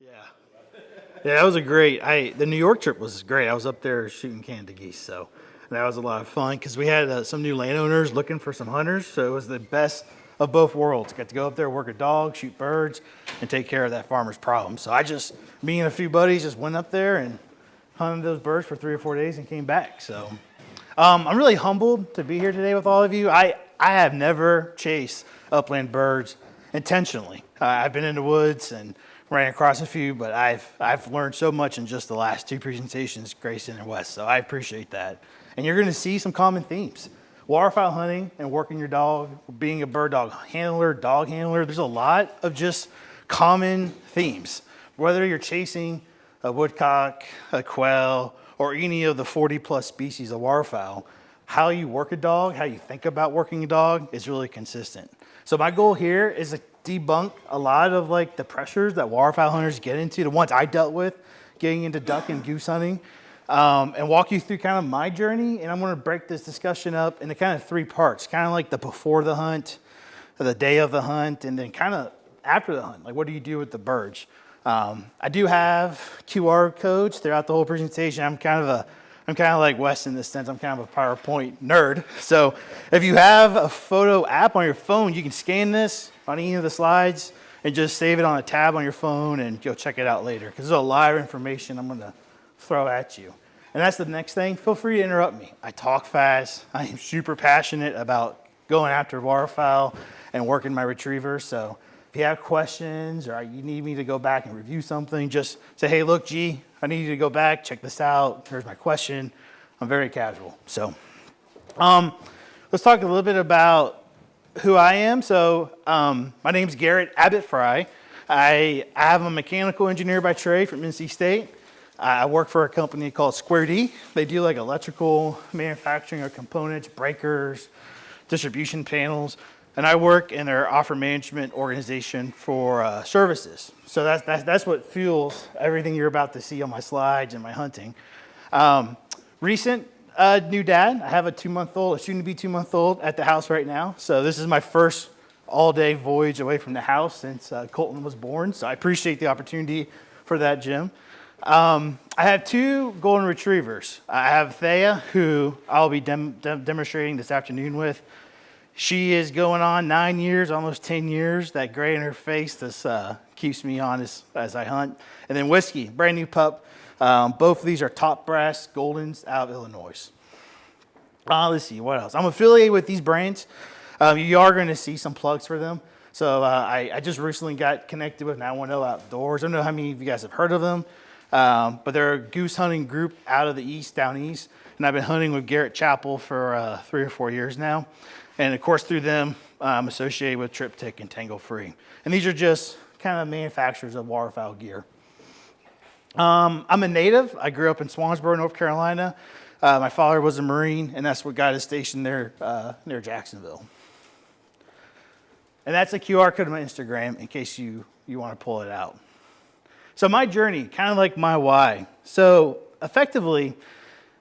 Yeah. Yeah, that was a great. The New York trip was great. I was up there shooting Canada geese, so that was a lot of fun because we had some new landowners looking for some hunters. So it was the best of both worlds. Got to go up there, work a dog, shoot birds, and take care of that farmer's problem. So me and a few buddies, just went up there and hunted those birds for 3 or 4 days and came back. So I'm really humbled to be here today with all of you. I have never chased upland birds intentionally. I've been in the woods and ran across a few, but I've learned so much in just the last two presentations, Grayson and Wes. So I appreciate that. And you're going to see some common themes. Waterfowl hunting and working your dog, being a bird dog handler, dog handler, there's a lot of just common themes. Whether you're chasing a woodcock, a quail, or any of the 40 plus species of waterfowl, how you work a dog, how you think about working a dog is really consistent. So my goal here is to debunk a lot of like the pressures that waterfowl hunters get into, the ones I dealt with getting into duck and goose hunting, and walk you through kind of my journey. And I'm going to break this discussion up into kind of three parts, kind of like the before the hunt, the day of the hunt, and then kind of after the hunt. Like, what do you do with the birds? I do have QR codes throughout the whole presentation. I'm kind of like Wes in this sense. I'm kind of a PowerPoint nerd. So if you have a photo app on your phone, you can scan this on any of the slides and just save it on a tab on your phone and go check it out later. Because there's a lot of information I'm going to throw at you. And that's the next thing. Feel free to interrupt me. I talk fast. I am super passionate about going after waterfowl and working my retrievers. So if you have questions or you need me to go back and review something, just say, hey, look, G, I need you to go back, check this out. Here's my question. I'm very casual. So let's talk a little bit about who I am. So my name's Garrett Abbott Fry. I am a mechanical engineer by trade from NC State. I work for a company called Square D. They do like electrical manufacturing of components, breakers, distribution panels. And I work in their offer management organization for services. So that's what fuels everything you're about to see on my slides and my hunting. Recent new dad. I have a 2-month-old, a soon-to-be 2-month-old at the house right now. So this is my first all-day voyage away from the house since Colton was born. So I appreciate the opportunity for that, Jim. I have 2 golden retrievers. I have Thea, who I'll be demonstrating this afternoon with. She is going on 9 years, almost 10 years. That gray in her face this keeps me honest as I hunt. And then Whiskey, brand new pup. Both of these are top brass Goldens out of Illinois. Let's see, what else? I'm affiliated with these brands. You are going to see some plugs for them. So I just recently got connected with Now One Know Outdoors. I don't know how many of you guys have heard of them, but they're a goose hunting group out of the east, down east. And I've been hunting with Garrett Chappell for 3 or 4 years now. And of course, through them, I'm associated with Triptych and Tangle Free. And these are just kind of manufacturers of waterfowl gear. I'm a native. I grew up in Swansboro, North Carolina. My father was a Marine, and that's what got us stationed there near Jacksonville. And that's a QR code on my Instagram in case you want to pull it out. So my journey, kind of like my why. So effectively,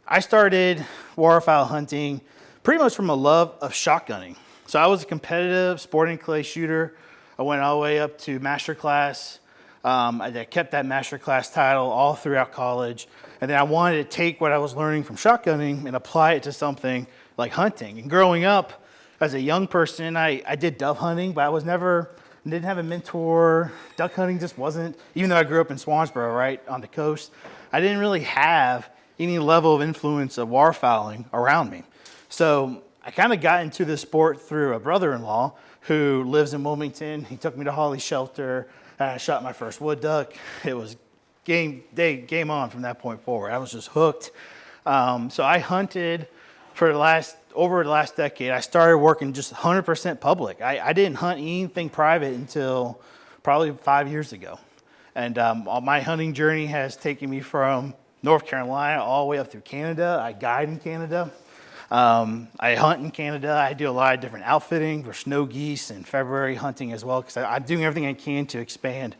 I started waterfowl hunting pretty much from a love of shotgunning. So I was a competitive sporting clay shooter. I went all the way up to master class. I kept that master class title all throughout college. And then I wanted to take what I was learning from shotgunning and apply it to something like hunting. And growing up as a young person, I did dove hunting, but didn't have a mentor. Duck hunting just wasn't, even though I grew up in Swansboro, right on the coast, I didn't really have any level of influence of waterfowling around me. So I kind of got into this sport through a brother-in-law who lives in Wilmington. He took me to Holly Shelter, and I shot my first wood duck. It was game on from that point forward. I was just hooked. So I hunted for over the last decade. I started working just 100% public. I didn't hunt anything private until probably 5 years ago. And my hunting journey has taken me from North Carolina all the way up through Canada. I guide in Canada. I hunt in Canada. I do a lot of different outfitting for snow geese and February hunting as well, because I'm doing everything I can to expand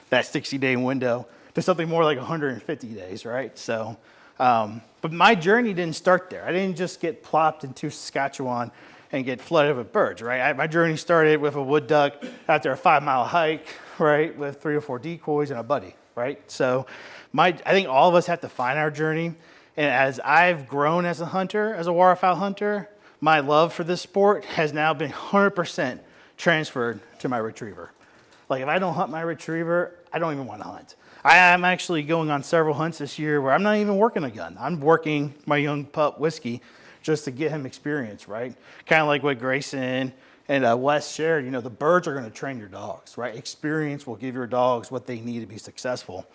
that 60-day window to something more like 150 days, right? So, but my journey didn't start there. I didn't just get plopped into Saskatchewan and get flooded with birds, right? My journey started with a wood duck after a 5-mile hike right, with 3 or 4 decoys and a buddy, right? So I think all of us have to find our journey. And as I've grown as a hunter, as a waterfowl hunter, my love for this sport has now been 100% transferred to my retriever. Like if I don't hunt my retriever, I don't even want to hunt. I am actually going on several hunts this year where I'm not even working a gun. I'm working my young pup Whiskey just to get him experience, right? Kind of like what Grayson and Wes shared, the birds are going to train your dogs, right? Experience will give your dogs what they need to be successful.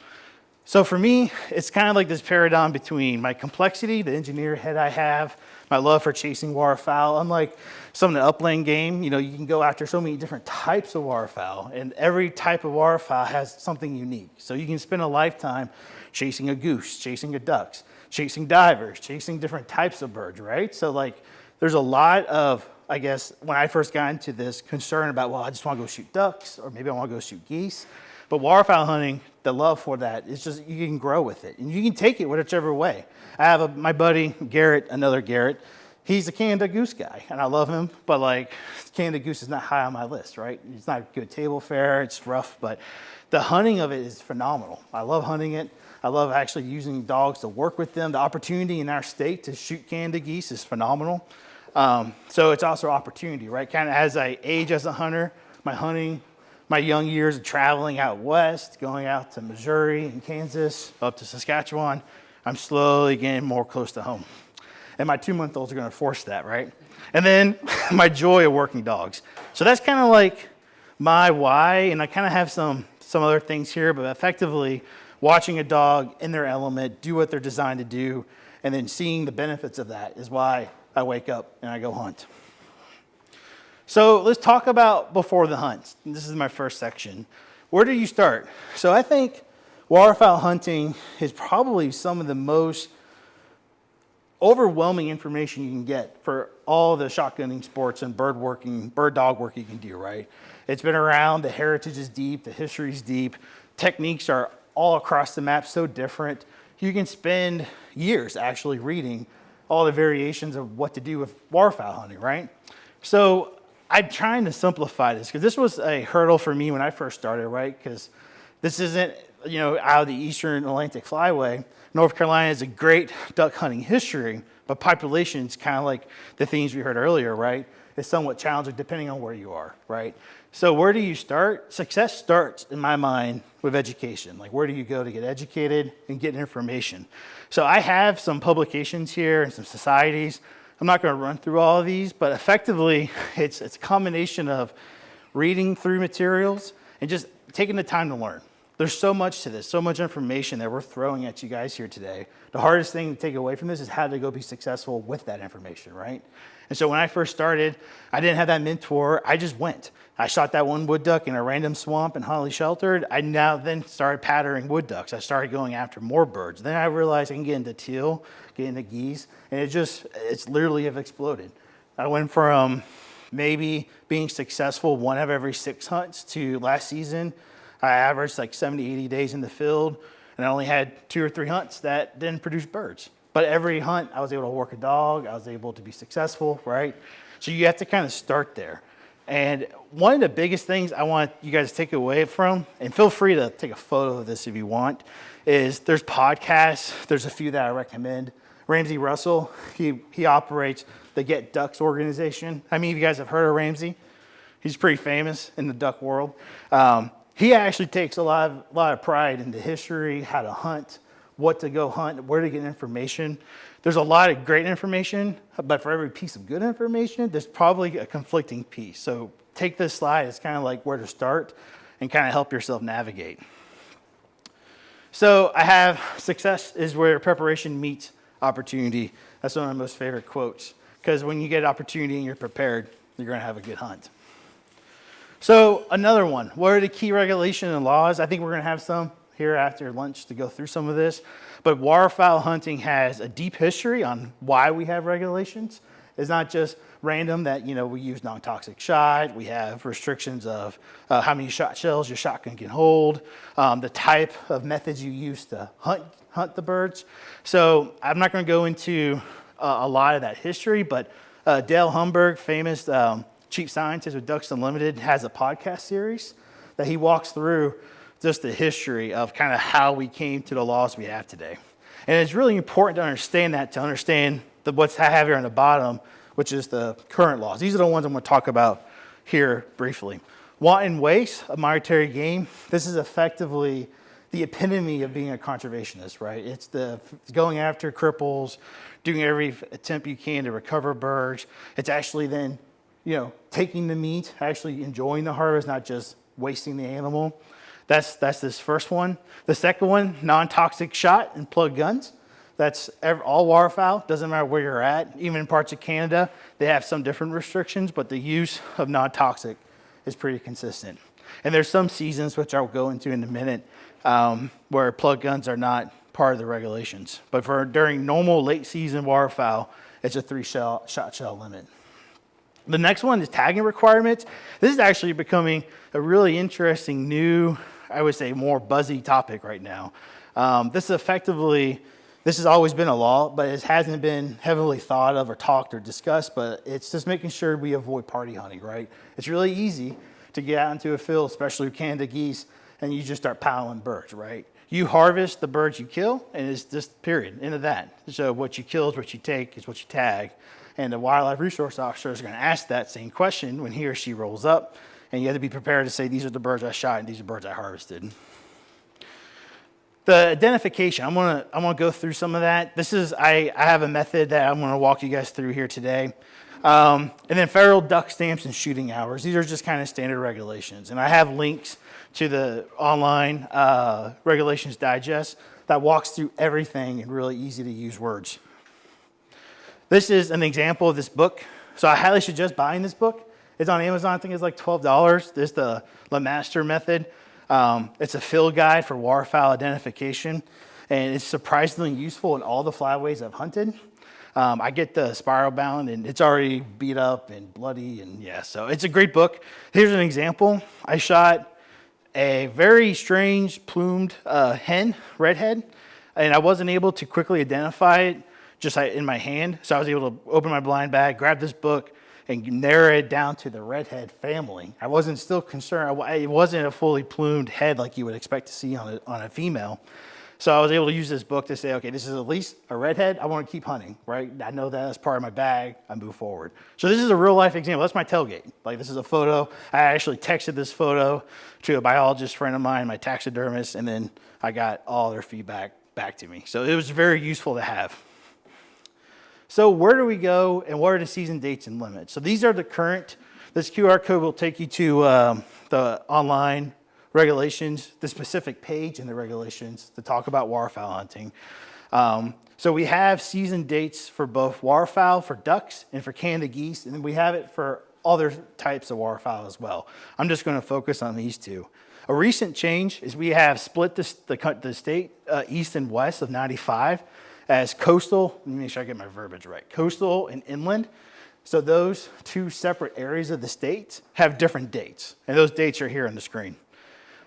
So for me, it's kind of like this paradigm between my complexity, the engineer head I have, my love for chasing waterfowl. Unlike some of the upland game, you can go after so many different types of waterfowl, and every type of waterfowl has something unique. So you can spend a lifetime chasing a goose, chasing a ducks, chasing divers, chasing different types of birds, right? So there's a lot of, I guess, when I first got into this concern about, well, I just want to go shoot ducks, or maybe I want to go shoot geese. But waterfowl hunting, the love for that is just, you can grow with it. And you can take it whichever way. I have my buddy, Garrett, another Garrett. He's a Canada goose guy, and I love him. But Canada goose is not high on my list, right? It's not good table fare. It's rough. But the hunting of it is phenomenal. I love hunting it. I love actually using dogs to work with them. The opportunity in our state to shoot Canada geese is phenomenal. So it's also opportunity, right? Kind of as I age as a hunter, my young years of traveling out west, going out to Missouri and Kansas, up to Saskatchewan, I'm slowly getting more close to home. And my 2-month-olds are going to force that, right? And then my joy of working dogs. So that's kind of like my why, and I kind of have some other things here, but effectively watching a dog in their element, do what they're designed to do, and then seeing the benefits of that is why I wake up and I go hunt. So let's talk about before the hunt. This is my first section. Where do you start? So I think waterfowl hunting is probably some of the most overwhelming information you can get for all the shotgunning sports and bird dog work you can do, right? It's been around, the heritage is deep, the history is deep, techniques are all across the map so different. You can spend years actually reading all the variations of what to do with waterfowl hunting, right? So I'm trying to simplify this because this was a hurdle for me when I first started, right? Because this isn't, out of the Eastern Atlantic Flyway. North Carolina has a great duck hunting history, but population is kind of like the themes we heard earlier, right? It's somewhat challenging depending on where you are, right? So where do you start? Success starts, in my mind, with education. Where do you go to get educated and get information? So I have some publications here and some societies. I'm not going to run through all of these, but effectively, it's a combination of reading through materials and just taking the time to learn. There's so much to this, so much information that we're throwing at you guys here today. The hardest thing to take away from this is how to go be successful with that information, right? And so when I first started, I didn't have that mentor. I just went. I shot that one wood duck in a random swamp in Holly Sheltered. I now then started patterning wood ducks. I started going after more birds. Then I realized I can get into teal, get into geese, and it's literally have exploded. I went from maybe being successful 1 of every 6 hunts to last season, I averaged 70, 80 days in the field, and I only had 2 or 3 hunts that didn't produce birds. But every hunt, I was able to work a dog. I was able to be successful, right? So you have to kind of start there. And one of the biggest things I want you guys to take away from, and feel free to take a photo of this if you want, is there's podcasts. There's a few that I recommend. Ramsey Russell, he operates the Get Ducks organization. How many of you guys have heard of Ramsey? He's pretty famous in the duck world. He actually takes a lot of pride in the history, how to hunt, what to go hunt, where to get information. There's a lot of great information, but for every piece of good information, there's probably a conflicting piece. So take this slide as kind of like where to start and kind of help yourself navigate. So I have success is where preparation meets opportunity. That's one of my most favorite quotes, because when you get opportunity and you're prepared, you're going to have a good hunt. So another one, what are the key regulations and laws? I think we're going to have some here after lunch to go through some of this. But waterfowl hunting has a deep history on why we have regulations. It's not just random that, we use non-toxic shot. We have restrictions of how many shot shells your shotgun can hold, the type of methods you use to hunt the birds. So I'm not going to go into a lot of that history, but Dale Humberg, famous chief scientist with Ducks Unlimited, has a podcast series that he walks through just the history of kind of how we came to the laws we have today. And it's really important to understand that, to understand what's I have here on the bottom, which is the current laws. These are the ones I'm going to talk about here briefly. Wanton waste of monetary gain. This is effectively the epitome of being a conservationist, right? It's going after cripples, doing every attempt you can to recover birds. It's actually then, taking the meat, actually enjoying the harvest, not just wasting the animal. That's this first one. The second one, non-toxic shot and plug guns. That's all waterfowl, doesn't matter where you're at. Even in parts of Canada, they have some different restrictions, but the use of non-toxic is pretty consistent. And there's some seasons, which I'll go into in a minute, where plug guns are not part of the regulations. But during normal late season waterfowl, it's a 3-shot shell limit. The next one is tagging requirements. This is actually becoming a really interesting new, I would say, more buzzy topic right now. This has always been a law, but it hasn't been heavily thought of or talked or discussed, but it's just making sure we avoid party hunting, right? It's really easy to get out into a field, especially with Canada geese, and you just start piling birds, right? You harvest the birds you kill, and it's just period, end of that. So what you kill is what you take, is what you tag. And the wildlife resource officer is going to ask that same question when he or she rolls up, and you have to be prepared to say, these are the birds I shot and these are birds I harvested. The identification, I'm gonna go through some of that. I have a method that I'm gonna walk you guys through here today. And then federal duck stamps and shooting hours. These are just kind of standard regulations. And I have links to the online regulations digest that walks through everything in really easy to use words. This is an example of this book. So I highly suggest buying this book. It's on Amazon, I think it's like $12. This is the LeMaster method. It's a field guide for waterfowl identification, and it's surprisingly useful in all the flyways I've hunted. I get the spiral bound, and it's already beat up and bloody, and yeah, so it's a great book. Here's an example. I shot a very strange plumed hen, redhead, and I wasn't able to quickly identify it just in my hand, so I was able to open my blind bag, grab this book, and narrow it down to the redhead family. I wasn't still concerned. It wasn't a fully plumed head like you would expect to see on a female. So I was able to use this book to say, okay, this is at least a redhead. I want to keep hunting, right? I know that as part of my bag. I move forward. So this is a real life example. That's my tailgate. Like, this is a photo. I actually texted this photo to a biologist friend of mine, my taxidermist, and then I got all their feedback back to me. So it was very useful to have. So where do we go, and what are the season dates and limits? So these are the current. This QR code will take you to the online regulations, the specific page in the regulations to talk about waterfowl hunting. So we have season dates for both waterfowl, for ducks, and for Canada geese, and then we have it for other types of waterfowl as well. I'm just going to focus on these two. A recent change is we have split the state east and west of 95 as coastal. Let me make sure I get my verbiage right. Coastal and inland. So those two separate areas of the state have different dates, and those dates are here on the screen.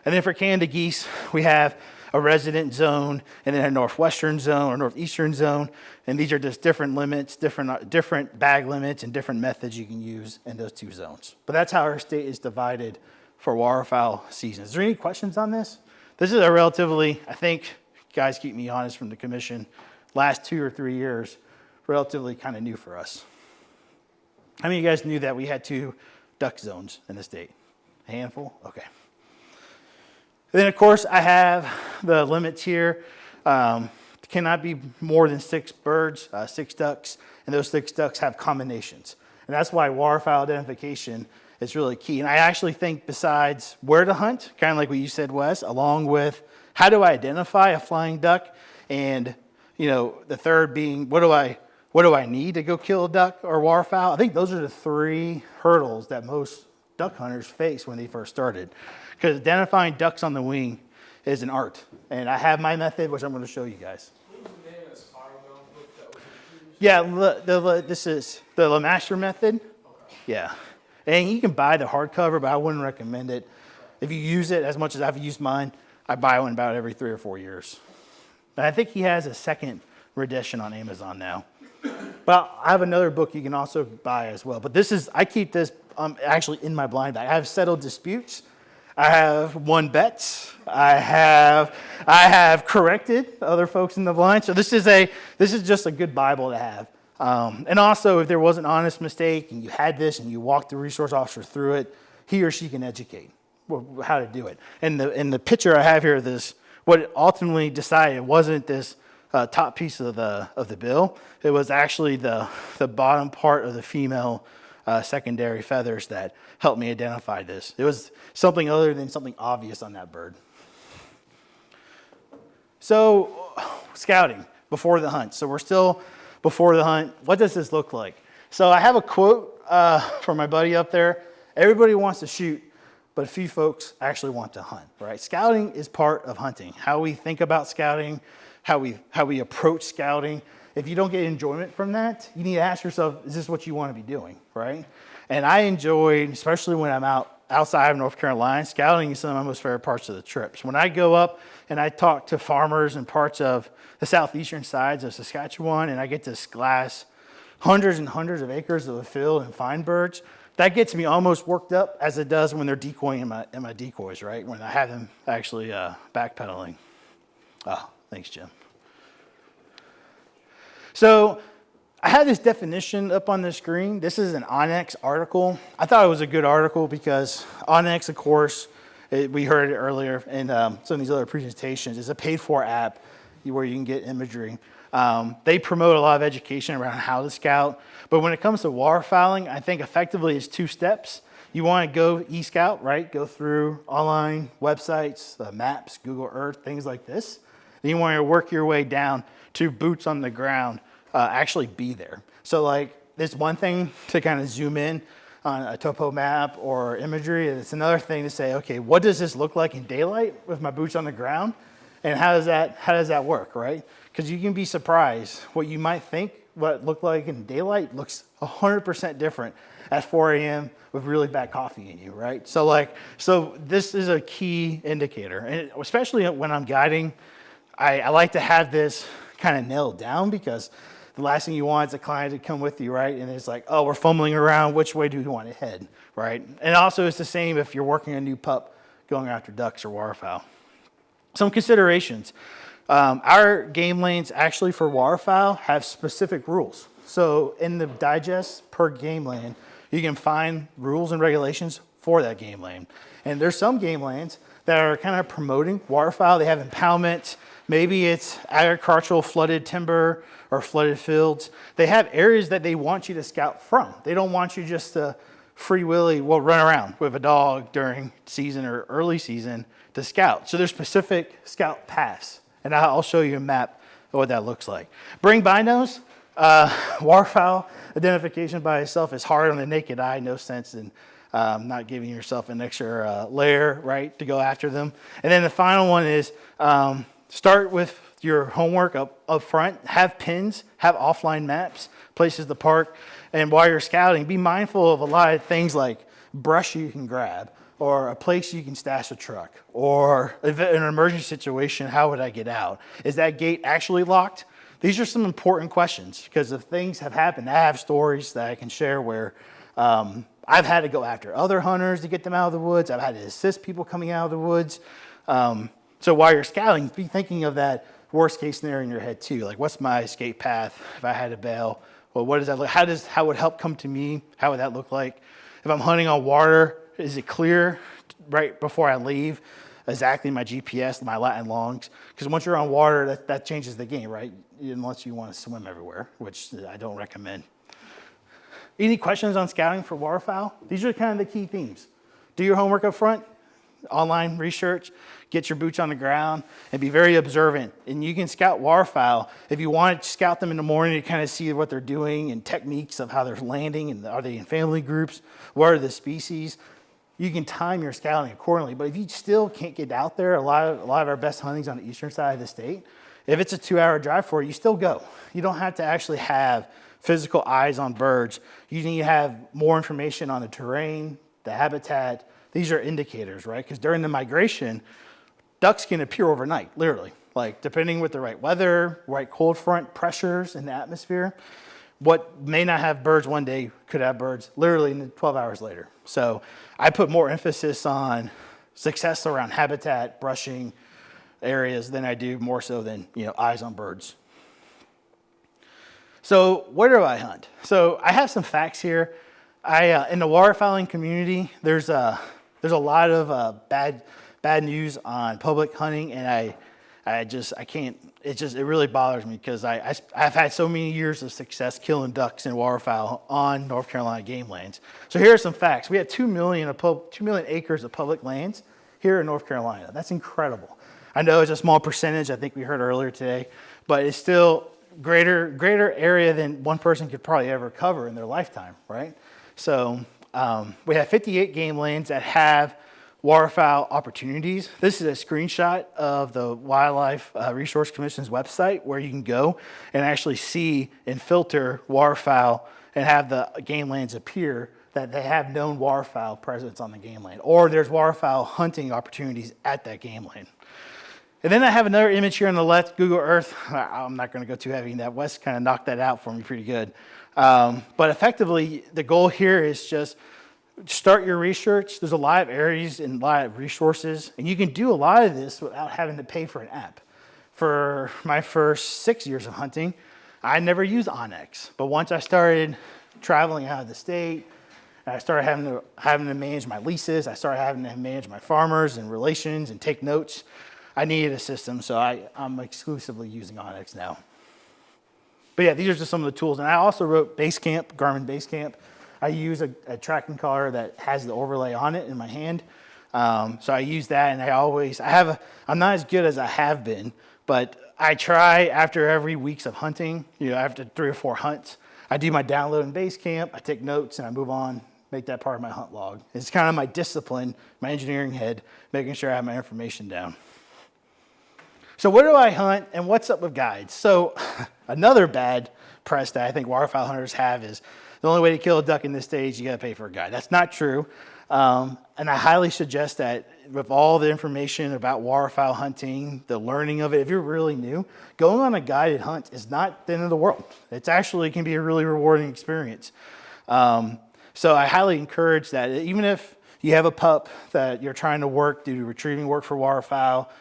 And then for Canada geese, we have a resident zone, and then a northwestern zone or northeastern zone, and these are just different limits, different bag limits, and different methods you can use in those two zones. But that's how our state is divided for waterfowl season. Is there any questions on this? This is a relatively, I think, guys keep me honest from the commission, last 2 or 3 years, relatively kind of new for us. How many of you guys knew that we had 2 duck zones in the state? A handful? Okay. Then, of course, I have the limits here. Cannot be more than 6 birds, 6 ducks, and those 6 ducks have combinations. And that's why waterfowl identification is really key. And I actually think besides where to hunt, kind of like what you said, Wes, along with how do I identify a flying duck, and the third being what do I need to go kill a duck or waterfowl? I think those are the 3 hurdles that most duck hunters face when they first started. Because identifying ducks on the wing is an art. And I have my method, which I'm going to show you guys. Yeah, this is the LeMaster method. Okay. Yeah. And you can buy the hardcover, but I wouldn't recommend it. If you use it as much as I've used mine, I buy one about every 3 or 4 years. And I think he has a second edition on Amazon now. But I have another book you can also buy as well. But I keep this actually in my blind bag. I have settled disputes. I have won bets. I have corrected other folks in the blind. So this is just a good Bible to have. And also, if there was an honest mistake and you had this and you walked the resource officer through it, he or she can educate how to do it. And the picture I have here of this, what it ultimately decided wasn't this top piece of the bill. It was actually the bottom part of the female secondary feathers that helped me identify this. It was something other than something obvious on that bird. So, scouting before the hunt. So we're still before the hunt. What does this look like? So I have a quote from my buddy up there. Everybody wants to shoot, but few folks actually want to hunt, right? Scouting is part of hunting. How we think about scouting, how we approach scouting. If you don't get enjoyment from that, you need to ask yourself, is this what you want to be doing, right? And I enjoyed, especially when I'm outside of North Carolina, scouting is some of my most favorite parts of the trips. When I go up and I talk to farmers in parts of the southeastern sides of Saskatchewan, and I get to glass hundreds and hundreds of acres of a field and find birds, that gets me almost worked up as it does when they're decoying in my decoys, right? When I have them actually backpedaling. Oh, thanks, Jim. So I had this definition up on the screen. This is an Onyx article. I thought it was a good article because Onyx, of course, we heard it earlier in some of these other presentations, is a paid-for app where you can get imagery. They promote a lot of education around how to scout. But when it comes to waterfowling, I think effectively it's 2 steps. You want to go eScout, right? Go through online websites, maps, Google Earth, things like this. Then you want to work your way down to boots on the ground, actually be there. So like, it's one thing to kind of zoom in on a topo map or imagery. And it's another thing to say, okay, what does this look like in daylight with my boots on the ground? And how does that work, right? Because you can be surprised. What you might think what it looked like in daylight looks 100% different at 4 a.m. with really bad coffee in you, right? So this is a key indicator. And especially when I'm guiding, I like to have this kind of nailed down because the last thing you want is a client to come with you, right? And it's like, oh, we're fumbling around. Which way do we want to head, right? And also it's the same if you're working a new pup going after ducks or waterfowl. Some considerations. Our game lanes actually for waterfowl have specific rules. So in the digest per game lane, you can find rules and regulations for that game lane. And there's some game lanes that are kind of promoting waterfowl. They have impoundments. Maybe it's agricultural flooded timber or flooded fields. They have areas that they want you to scout from. They don't want you just to free willy, run around with a dog during season or early season to scout. So there's specific scout paths. And I'll show you a map of what that looks like. Bring binos. Waterfowl identification by itself is hard on the naked eye. No sense in not giving yourself an extra layer, right, to go after them. And then the final one is start with your homework up front. Have pins. Have offline maps, places to park. And while you're scouting, be mindful of a lot of things like brush you can grab, or a place you can stash a truck, or if in an emergency situation, how would I get out? Is that gate actually locked? These are some important questions because if things have happened, I have stories that I can share where I've had to go after other hunters to get them out of the woods. I've had to assist people coming out of the woods. So while you're scouting, be thinking of that worst case scenario in your head too. Like, what's my escape path if I had to bail? Well, what does that look? How would help come to me? How would that look like? If I'm hunting on water, is it clear right before I leave exactly my GPS, my lat and longs? Because once you're on water, that changes the game, right? Unless you want to swim everywhere, which I don't recommend. Any questions on scouting for waterfowl? These are kind of the key themes. Do your homework up front, online research, get your boots on the ground, and be very observant. And you can scout waterfowl. If you want to scout them in the morning to kind of see what they're doing and techniques of how they're landing, and are they in family groups, what are the species, you can time your scouting accordingly. But if you still can't get out there, a lot of our best hunting's on the eastern side of the state. If it's a 2-hour drive for you still go. You don't have to actually have physical eyes on birds. You need to have more information on the terrain, the habitat. These are indicators, right? Because during the migration, ducks can appear overnight, literally. Like, depending with the right weather, right cold front pressures in the atmosphere, what may not have birds one day could have birds literally 12 hours later. So I put more emphasis on success around habitat, brushing areas than I do more so than, eyes on birds. So where do I hunt? So I have some facts here. In the waterfowling community, there's a lot of bad news on public hunting, and I can't. It really bothers me because I've had so many years of success killing ducks and waterfowl on North Carolina game lands. So here are some facts. We have 2 million acres of public lands here in North Carolina. That's incredible. I know it's a small percentage. I think we heard earlier today, but it's still greater area than one person could probably ever cover in their lifetime, right? So we have 58 game lands that have waterfowl opportunities. This is a screenshot of the Wildlife Resource Commission's website where you can go and actually see and filter waterfowl and have the game lands appear that they have known waterfowl presence on the game land, or there's waterfowl hunting opportunities at that game land. And then I have another image here on the left, Google Earth. I'm not going to go too heavy in that. Wes kind of knocked that out for me pretty good. But effectively, the goal here is just start your research. There's a lot of areas and a lot of resources, and you can do a lot of this without having to pay for an app. For my first 6 years of hunting, I never used Onyx. But once I started traveling out of the state, and I started having to manage my leases, I started having to manage my farmers and relations and take notes, I needed a system, so I'm exclusively using Onyx now. But yeah, these are just some of the tools. And I also wrote Basecamp, Garmin Basecamp. I use a tracking collar that has the overlay on it in my hand. So I use that, and I'm not as good as I have been, but I try after every weeks of hunting, after 3 or 4 hunts, I do my download in Basecamp, I take notes, and I move on, make that part of my hunt log. It's kind of my discipline, my engineering head, making sure I have my information down. So where do I hunt, and what's up with guides? So another bad press that I think waterfowl hunters have is the only way to kill a duck in this stage, you got to pay for a guide. That's not true. And I highly suggest that with all the information about waterfowl hunting, the learning of it, if you're really new, going on a guided hunt is not the end of the world. It's actually can be a really rewarding experience. So I highly encourage that. Even if you have a pup that you're trying to do retrieving work for waterfowl,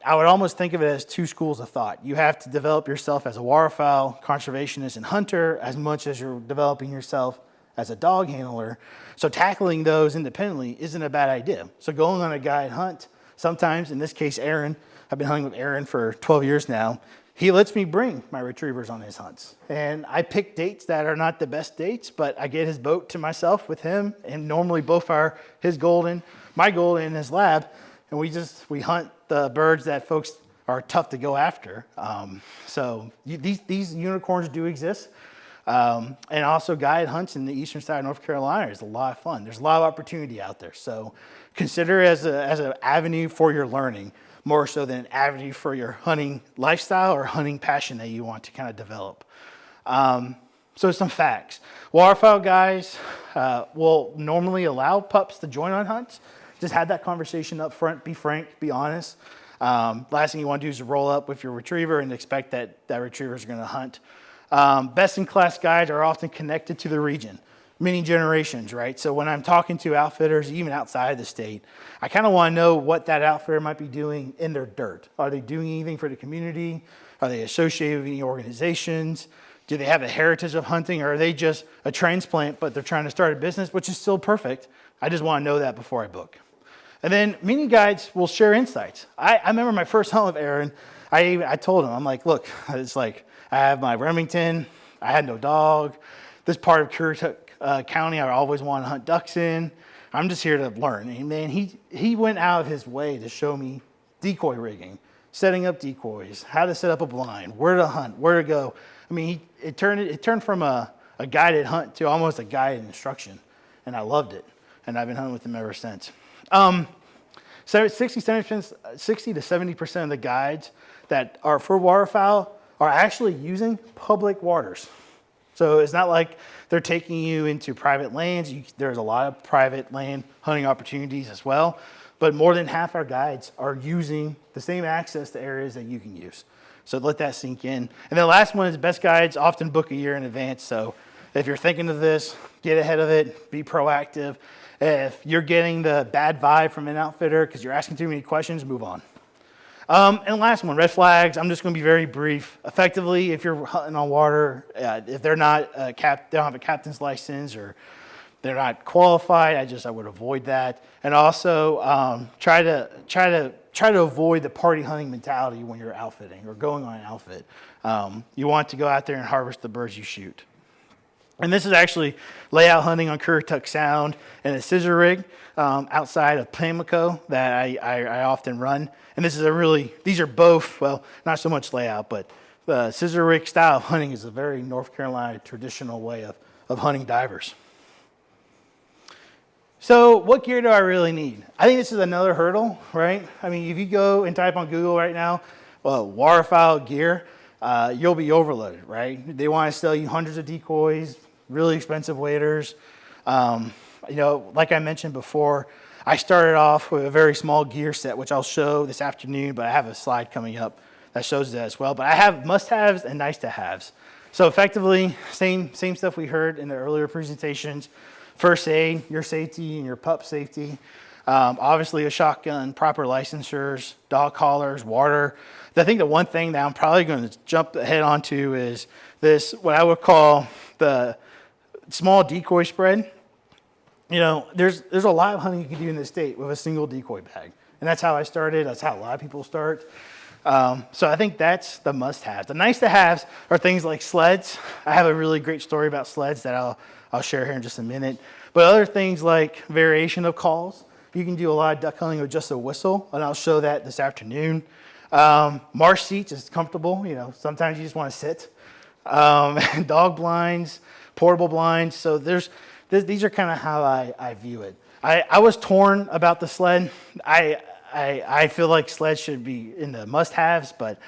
I would almost think of it as 2 schools of thought. You have to develop yourself as a waterfowl conservationist and hunter as much as you're developing yourself as a dog handler. So tackling those independently isn't a bad idea. So going on a guide hunt, sometimes, in this case, Aaron, I've been hunting with Aaron for 12 years now. He lets me bring my retrievers on his hunts. And I pick dates that are not the best dates, but I get his boat to myself with him, and normally both are his golden, my golden, and his lab, and we hunt the birds that folks are tough to go after. These unicorns do exist. And also guided hunts in the eastern side of North Carolina is a lot of fun. There's a lot of opportunity out there. So consider it as an avenue for your learning, more so than an avenue for your hunting lifestyle or hunting passion that you want to kind of develop. So some facts. Waterfowl guys will normally allow pups to join on hunts. Just have that conversation up front, be frank, be honest. Last thing you want to do is roll up with your retriever and expect that retriever is going to hunt. Best-in-class guides are often connected to the region, many generations, right? So when I'm talking to outfitters, even outside of the state, I kind of want to know what that outfitter might be doing in their dirt. Are they doing anything for the community? Are they associated with any organizations? Do they have a heritage of hunting, or are they just a transplant, but they're trying to start a business, which is still perfect? I just want to know that before I book. And then many guides will share insights. I remember my first hunt with Aaron. I told him, I'm like, look, it's like I have my Remington. I had no dog. This part of Currituck County, I always want to hunt ducks in. I'm just here to learn. And man, he went out of his way to show me decoy rigging, setting up decoys, how to set up a blind, where to hunt, where to go. I mean, it turned from a guided hunt to almost a guided instruction, and I loved it. And I've been hunting with him ever since. 60 to 70% of the guides that are for waterfowl are actually using public waters. So it's not like they're taking you into private lands. There's a lot of private land hunting opportunities as well. But more than half our guides are using the same access to areas that you can use. So let that sink in. And the last one is best guides often book a year in advance. So If you're thinking of this, get ahead of it, be proactive. If you're getting the bad vibe from an outfitter because you're asking too many questions, move on. And the last one, red flags. I'm just going to be very brief. Effectively, if you're hunting on water, if they're not they don't have a captain's license or they're not qualified, I would avoid that. And also try to avoid the party hunting mentality when you're outfitting or going on an outfit. You want to go out there and harvest the birds you shoot. And this is actually layout hunting on Currituck Sound and a scissor rig outside of Pamlico that I often run. And this is these are both, well, not so much layout, but the scissor rig style of hunting is a very North Carolina traditional way of hunting divers. So what gear do I really need? I think this is another hurdle, right? I mean, if you go and type on Google right now, waterfowl gear, you'll be overloaded, right? They want to sell you hundreds of decoys, really expensive waders. Like I mentioned before, I started off with a very small gear set, which I'll show this afternoon, but I have a slide coming up that shows that as well. But I have must-haves and nice-to-haves. So effectively, same stuff we heard in the earlier presentations. First aid, your safety and your pup safety. Obviously a shotgun, proper licensures, dog collars, water. I think the one thing that I'm probably going to jump ahead onto is this, what I would call the small decoy spread. There's a lot of hunting you can do in this state with a single decoy bag. And that's how I started. That's how a lot of people start. So I think that's the must-haves. The nice-to-haves are things like sleds. I have a really great story about sleds that I'll share here in just a minute. But other things like variation of calls. You can do a lot of duck hunting with just a whistle, and I'll show that this afternoon. Marsh seats is comfortable. Sometimes you just want to sit. Dog blinds, portable blinds. So these are kind of how I view it. I was torn about the sled. I feel like sleds should be in the must-haves, but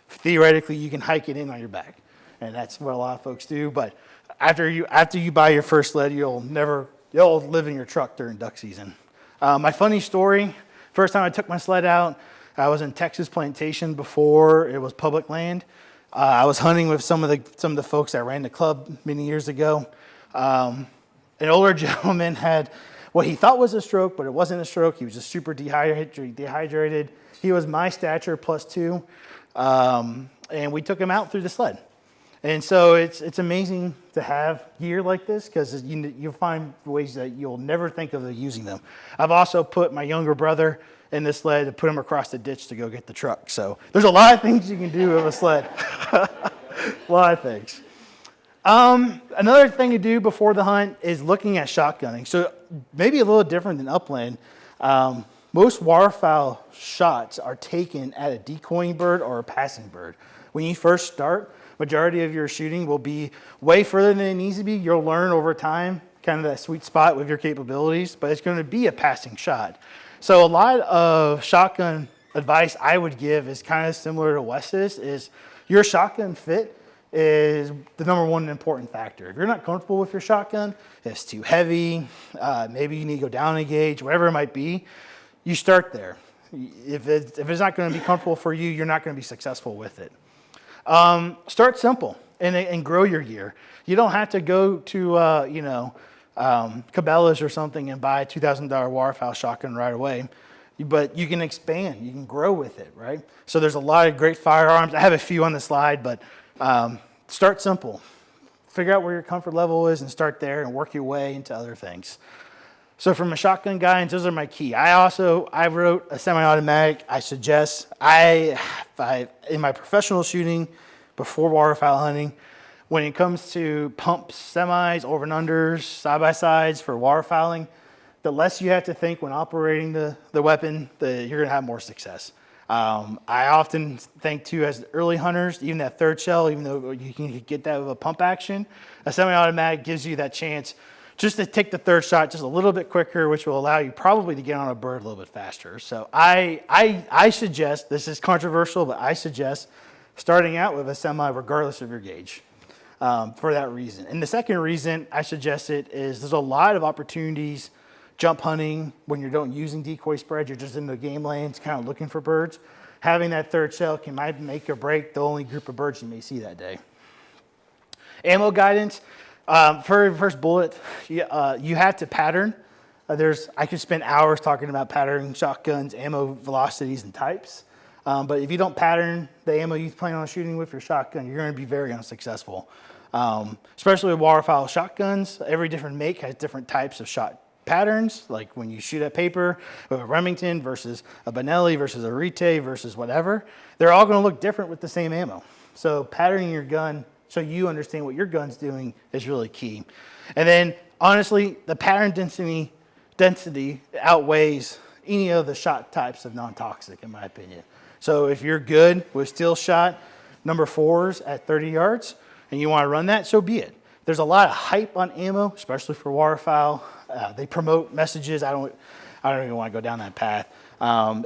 theoretically you can hike it in on your back, and that's what a lot of folks do. But after you buy your first sled, you'll live in your truck during duck season. My funny story: first time I took my sled out, I was in Texas Plantation before it was public land. I was hunting with some of the folks that ran the club many years ago. An older gentleman had what he thought was a stroke, but it wasn't a stroke. He was just super dehydrated. He was my stature +2, and we took him out through the sled. And so it's amazing to have gear like this because you'll find ways that you'll never think of using them. I've also put my younger brother in this sled to put him across the ditch to go get the truck. So there's a lot of things you can do with a sled. A lot of things. Another thing to do before the hunt is looking at shotgunning. So maybe a little different than upland. Most waterfowl shots are taken at a decoying bird or a passing bird. When you first start, majority of your shooting will be way further than it needs to be. You'll learn over time kind of that sweet spot with your capabilities, but it's going to be a passing shot. So a lot of shotgun advice I would give is kind of similar to Wes's, is your shotgun fit is the number one important factor. If you're not comfortable with your shotgun, it's too heavy, maybe you need to go down a gauge, whatever it might be, you start there. If it's not going to be comfortable for you, you're not going to be successful with it. Start simple and grow your gear. You don't have to go to Cabela's or something and buy a $2,000 waterfowl shotgun right away, but you can expand, you can grow with it, right? So there's a lot of great firearms. I have a few on the slide, but start simple. Figure out where your comfort level is and start there and work your way into other things. So from a shotgun guidance, those are my key. I wrote a semi-automatic. I suggest, in my professional shooting, before waterfowl hunting, when it comes to pumps, semis, over and unders, side-by-sides for waterfowling, the less you have to think when operating the weapon, you're going to have more success. I often think, too, as early hunters, even that third shell, even though you can get that with a pump action, a semi-automatic gives you that chance just to take the third shot just a little bit quicker, which will allow you probably to get on a bird a little bit faster. So I suggest, this is controversial, but I suggest starting out with a semi regardless of your gauge for that reason. And the second reason I suggest it is there's a lot of opportunities jump hunting when you're using decoy spread, you're just in the game lanes kind of looking for birds. Having that third shell might make or break the only group of birds you may see that day. Ammo guidance. For your first bullet, you have to pattern. I could spend hours talking about patterning shotguns, ammo velocities, and types. But if you don't pattern the ammo you plan on shooting with your shotgun, you're going to be very unsuccessful. Especially with waterfowl shotguns, every different make has different types of shot patterns. Like when you shoot at paper with a Remington versus a Benelli versus a Rite versus whatever, they're all going to look different with the same ammo. So patterning your gun so you understand what your gun's doing is really key. And then honestly, the pattern density outweighs any of the shot types of non-toxic in my opinion. So if you're good with steel shot number 4s at 30 yards and you want to run that, so be it. There's a lot of hype on ammo, especially for waterfowl. They promote messages. I don't even want to go down that path.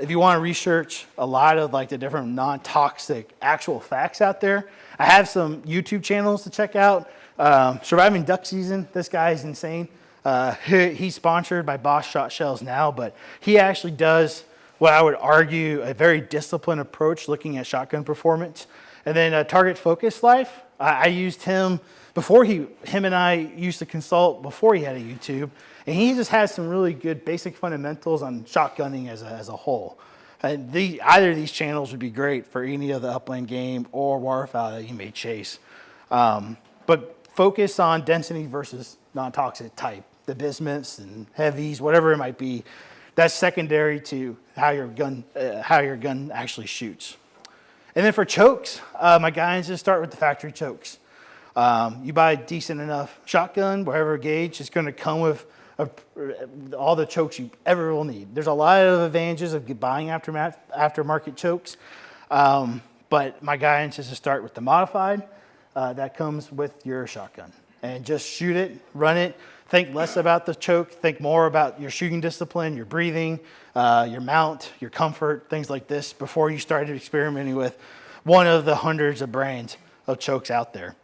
If you want to research a lot of like the different non-toxic actual facts out there, I have some YouTube channels to check out. Surviving Duck Season, this guy is insane. He's sponsored by Boss Shot Shells now, but he actually does what I would argue a very disciplined approach looking at shotgun performance. And then Target Focus Life, I used him before him and I used to consult before he had a YouTube. And he just has some really good basic fundamentals on shotgunning as a whole. And either of these channels would be great for any of the upland game or waterfowl that you may chase. But focus on density versus non-toxic type, the bismuths and heavies, whatever it might be. That's secondary to how your gun actually shoots. And then for chokes, my guys just start with the factory chokes. You buy a decent enough shotgun, whatever gauge, it's going to come with all the chokes you ever will need. There's a lot of advantages of buying aftermarket chokes, but my guidance is to start with the modified that comes with your shotgun. And just shoot it, run it, think less about the choke, think more about your shooting discipline, your breathing, your mount, your comfort, things like this before you started experimenting with one of the hundreds of brands of chokes out there.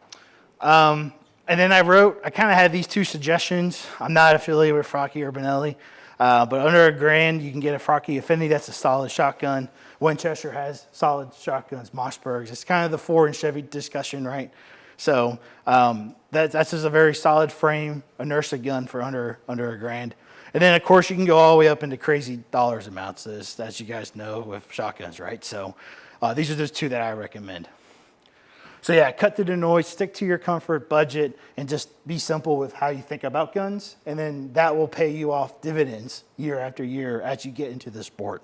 And then I kind of had these two suggestions. I'm not affiliated with Frocky or Benelli, but under $1,000, you can get a Frocky Affinity. That's a solid shotgun. Winchester has solid shotguns, Mossbergs. It's kind of the Ford and Chevy discussion, right? So that's just a very solid frame, inertia gun for under $1,000. And then, of course, you can go all the way up into crazy dollars amounts, as you guys know, with shotguns, right? So these are just two that I recommend. So yeah, cut through the noise, stick to your comfort budget, and just be simple with how you think about guns. And then that will pay you off dividends year after year as you get into the sport.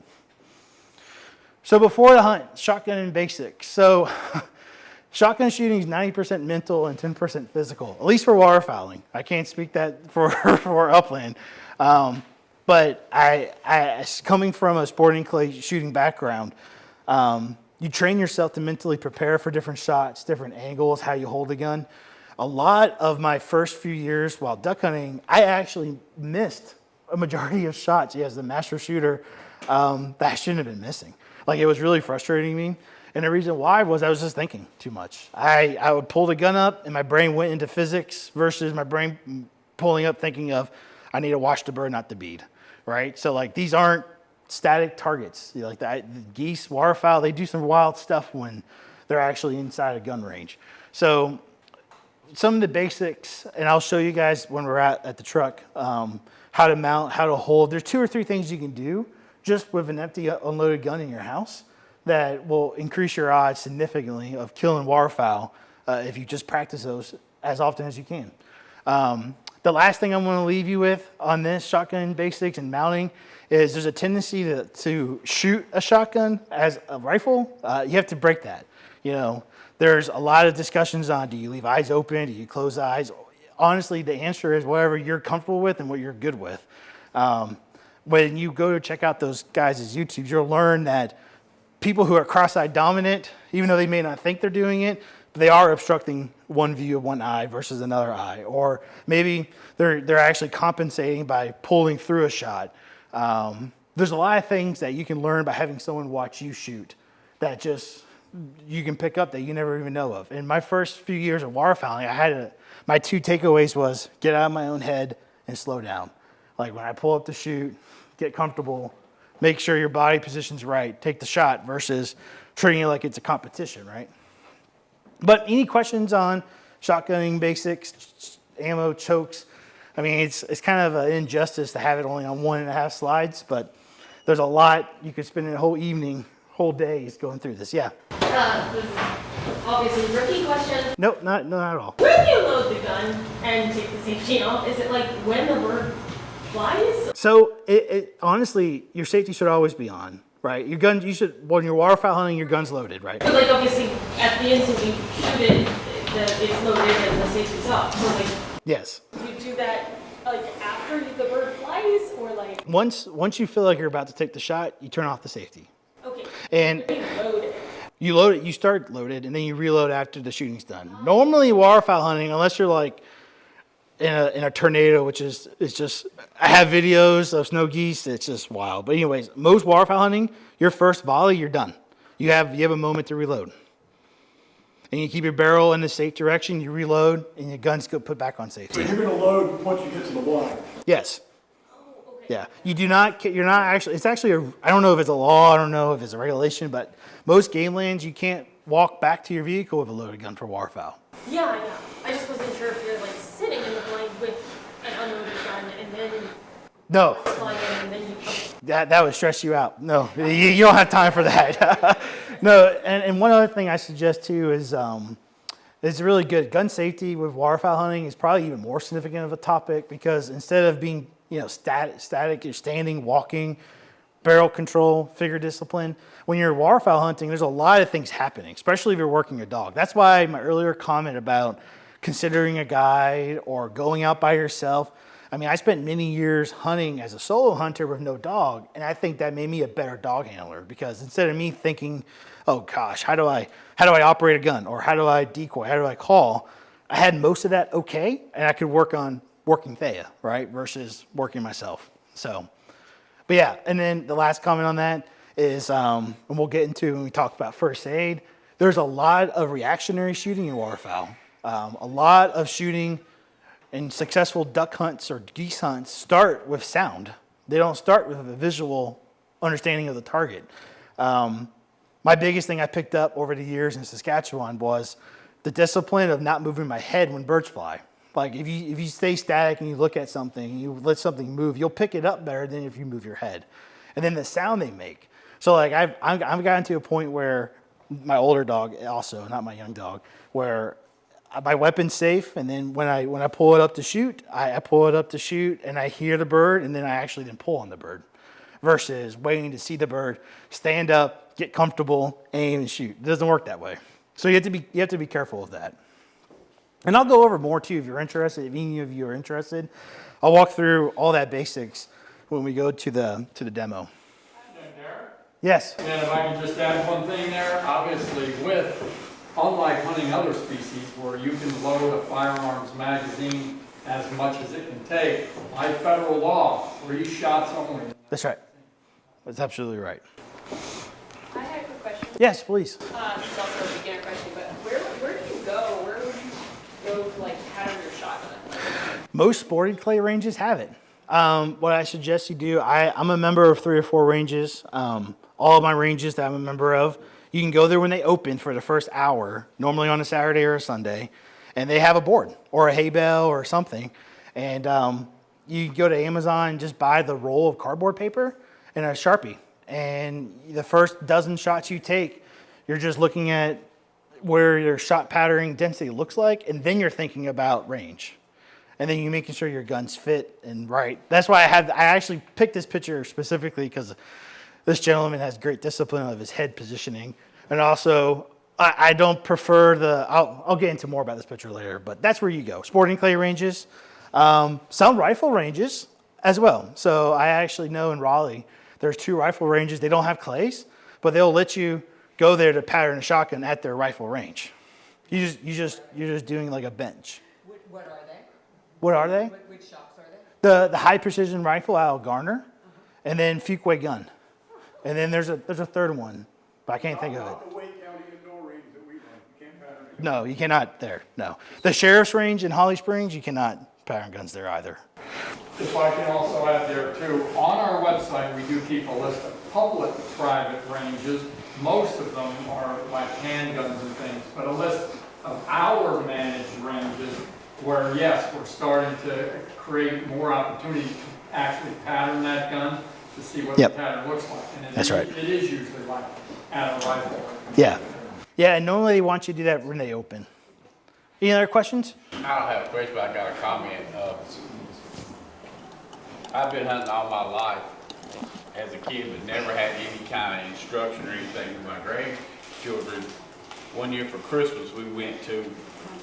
So before the hunt, shotgun and basics. So shotgun shooting is 90% mental and 10% physical, at least for waterfowling. I can't speak that for upland. But I coming from a sporting clay shooting background, you train yourself to mentally prepare for different shots, different angles, how you hold a gun. A lot of my first few years while duck hunting, I actually missed a majority of shots. As the master shooter, that I shouldn't have been missing. Like, it was really frustrating me. And the reason why was I was just thinking too much. I would pull the gun up and my brain went into physics versus my brain pulling up thinking of, I need to watch the bird, not the bead, right? So like, these aren't static targets. Like the geese, waterfowl, they do some wild stuff when they're actually inside a gun range. So some of the basics, and I'll show you guys when we're at the truck, how to mount, how to hold. There's 2 or 3 things you can do just with an empty unloaded gun in your house that will increase your odds significantly of killing waterfowl if you just practice those as often as you can. The last thing I'm going to leave you with on this shotgun basics and mounting is there's a tendency to shoot a shotgun as a rifle. You have to break that. There's a lot of discussions on, do you leave eyes open? Do you close eyes? Honestly, the answer is whatever you're comfortable with and what you're good with. When you go to check out those guys' YouTubes, you'll learn that people who are cross-eyed dominant, even though they may not think they're doing it, they are obstructing one view of one eye versus another eye. Or maybe they're actually compensating by pulling through a shot. There's a lot of things that you can learn by having someone watch you shoot that just you can pick up that you never even know of. In my first few years of waterfowling, my 2 takeaways was get out of my own head and slow down. Like when I pull up to shoot, get comfortable, make sure your body position's right, take the shot versus treating it like it's a competition, right? But any questions on shotgunning basics, ammo chokes. I mean, it's kind of an injustice to have it only on 1.5 slides, but there's a lot. You could spend a whole evening, whole days going through this. Yeah. This is obviously rookie question. Nope, not at all. Where do you load the gun and take the safety off? Is it like when the bird flies? So it honestly, your safety should always be on, right? Your gun, you should, when you're waterfowl hunting, your gun's loaded, right? But like obviously at the instant you shoot it, it's loaded and the safety's off. So like, Yes. do you do that like after the bird flies or like? Once you feel like you're about to take the shot, you turn off the safety. Okay. And You load it. you load it, you start loaded, and then you reload after the shooting's done. Normally, waterfowl hunting, unless you're like in a tornado, which is just, I have videos of snow geese. It's just wild. But anyways, most waterfowl hunting, your first volley, you're done. You have a moment to reload, and you keep your barrel in the safe direction. You reload, and your guns go put back on safety. So you're going to load once you get to the blind. Yes. Oh, okay. Yeah, you do not. You're not actually. It's actually I don't know if it's a law. I don't know if it's a regulation, but most game lands you can't walk back to your vehicle with a loaded gun for waterfowl. Yeah. I just wasn't sure if you're like sitting in the blind with an unloaded gun and then No, flying in and then you. that would stress you out. No, you don't have time for that. No, and one other thing I suggest too is it's really good. Gun safety with waterfowl hunting is probably even more significant of a topic because instead of being static, you're standing, walking, barrel control, figure discipline. When you're waterfowl hunting, there's a lot of things happening, especially if you're working a dog. That's why my earlier comment about considering a guide or going out by yourself. I mean, I spent many years hunting as a solo hunter with no dog, and I think that made me a better dog handler because instead of me thinking, oh gosh, how do I operate a gun or how do I decoy, how do I call, I had most of that okay, and I could work on working Thea, right, versus working myself. So, but yeah, and then the last comment on that is, and we'll get into when we talk about first aid, there's a lot of reactionary shooting in waterfowl. A lot of shooting and successful duck hunts or geese hunts start with sound. They don't start with a visual understanding of the target. My biggest thing I picked up over the years in Saskatchewan was the discipline of not moving my head when birds fly. Like if you stay static and you look at something and you let something move, you'll pick it up better than if you move your head. And then the sound they make. So like I've gotten to a point where my older dog also, not my young dog, where my weapon's safe, and then when I pull it up to shoot, I pull it up to shoot, and I hear the bird, and then I actually then pull on the bird, versus waiting to see the bird, stand up, get comfortable, aim, and shoot. It doesn't work that way. So you have to be careful of that. And I'll go over more too if you're interested. If any of you are interested, I'll walk through all that basics when we go to the demo. Yes. And if I can just add one thing there, obviously unlike hunting other species where you can load a firearms magazine as much as it can take, by federal law, 3 shots only. That's right. That's absolutely right. I had a quick question. Yes, please. This is also a beginner question, but where do you go? Where would you go to like pattern your shotgun? Most sporting clay ranges have it. What I suggest you do, I'm a member of 3 or 4 ranges. All of my ranges that I'm a member of, you can go there when they open for the first hour, normally on a Saturday or a Sunday, and they have a board or a hay bale or something. And you go to Amazon and just buy the roll of cardboard paper and a Sharpie. And the first dozen shots you take, you're just looking at where your shot patterning density looks like, and then you're thinking about range. And then you're making sure your guns fit and right. That's why I actually picked this picture specifically because this gentleman has great discipline of his head positioning. And also, I don't prefer I'll get into more about this picture later, but that's where you go. Sporting clay ranges, some rifle ranges as well. So I actually know in Raleigh, there's 2 rifle ranges. They don't have clays, but they'll let you go there to pattern a shotgun at their rifle range. You're just doing like a bench. What are they? What are they? Which shops are they? The high precision rifle out of Garner, and then Fuquay gun. And then there's a third one, but I can't think of it. The Wake County indoor range that we run, you can't pattern it. No, you cannot there. No. The sheriff's range in Holly Springs, you cannot pattern guns there either. If I can also add there too, on our website, we do keep a list of public-private ranges. Most of them are like handguns and things, but a list of our managed ranges where yes, we're starting to create more opportunity to actually pattern that gun to see what the Yep. pattern looks like. And That's right. it is usually like at a rifle. Yeah. Yeah, and normally they want you to do that when they open. Any other questions? I don't have a question, but I got a comment. I've been hunting all my life as a kid, but never had any kind of instruction or anything with my grandchildren. One year for Christmas, we went to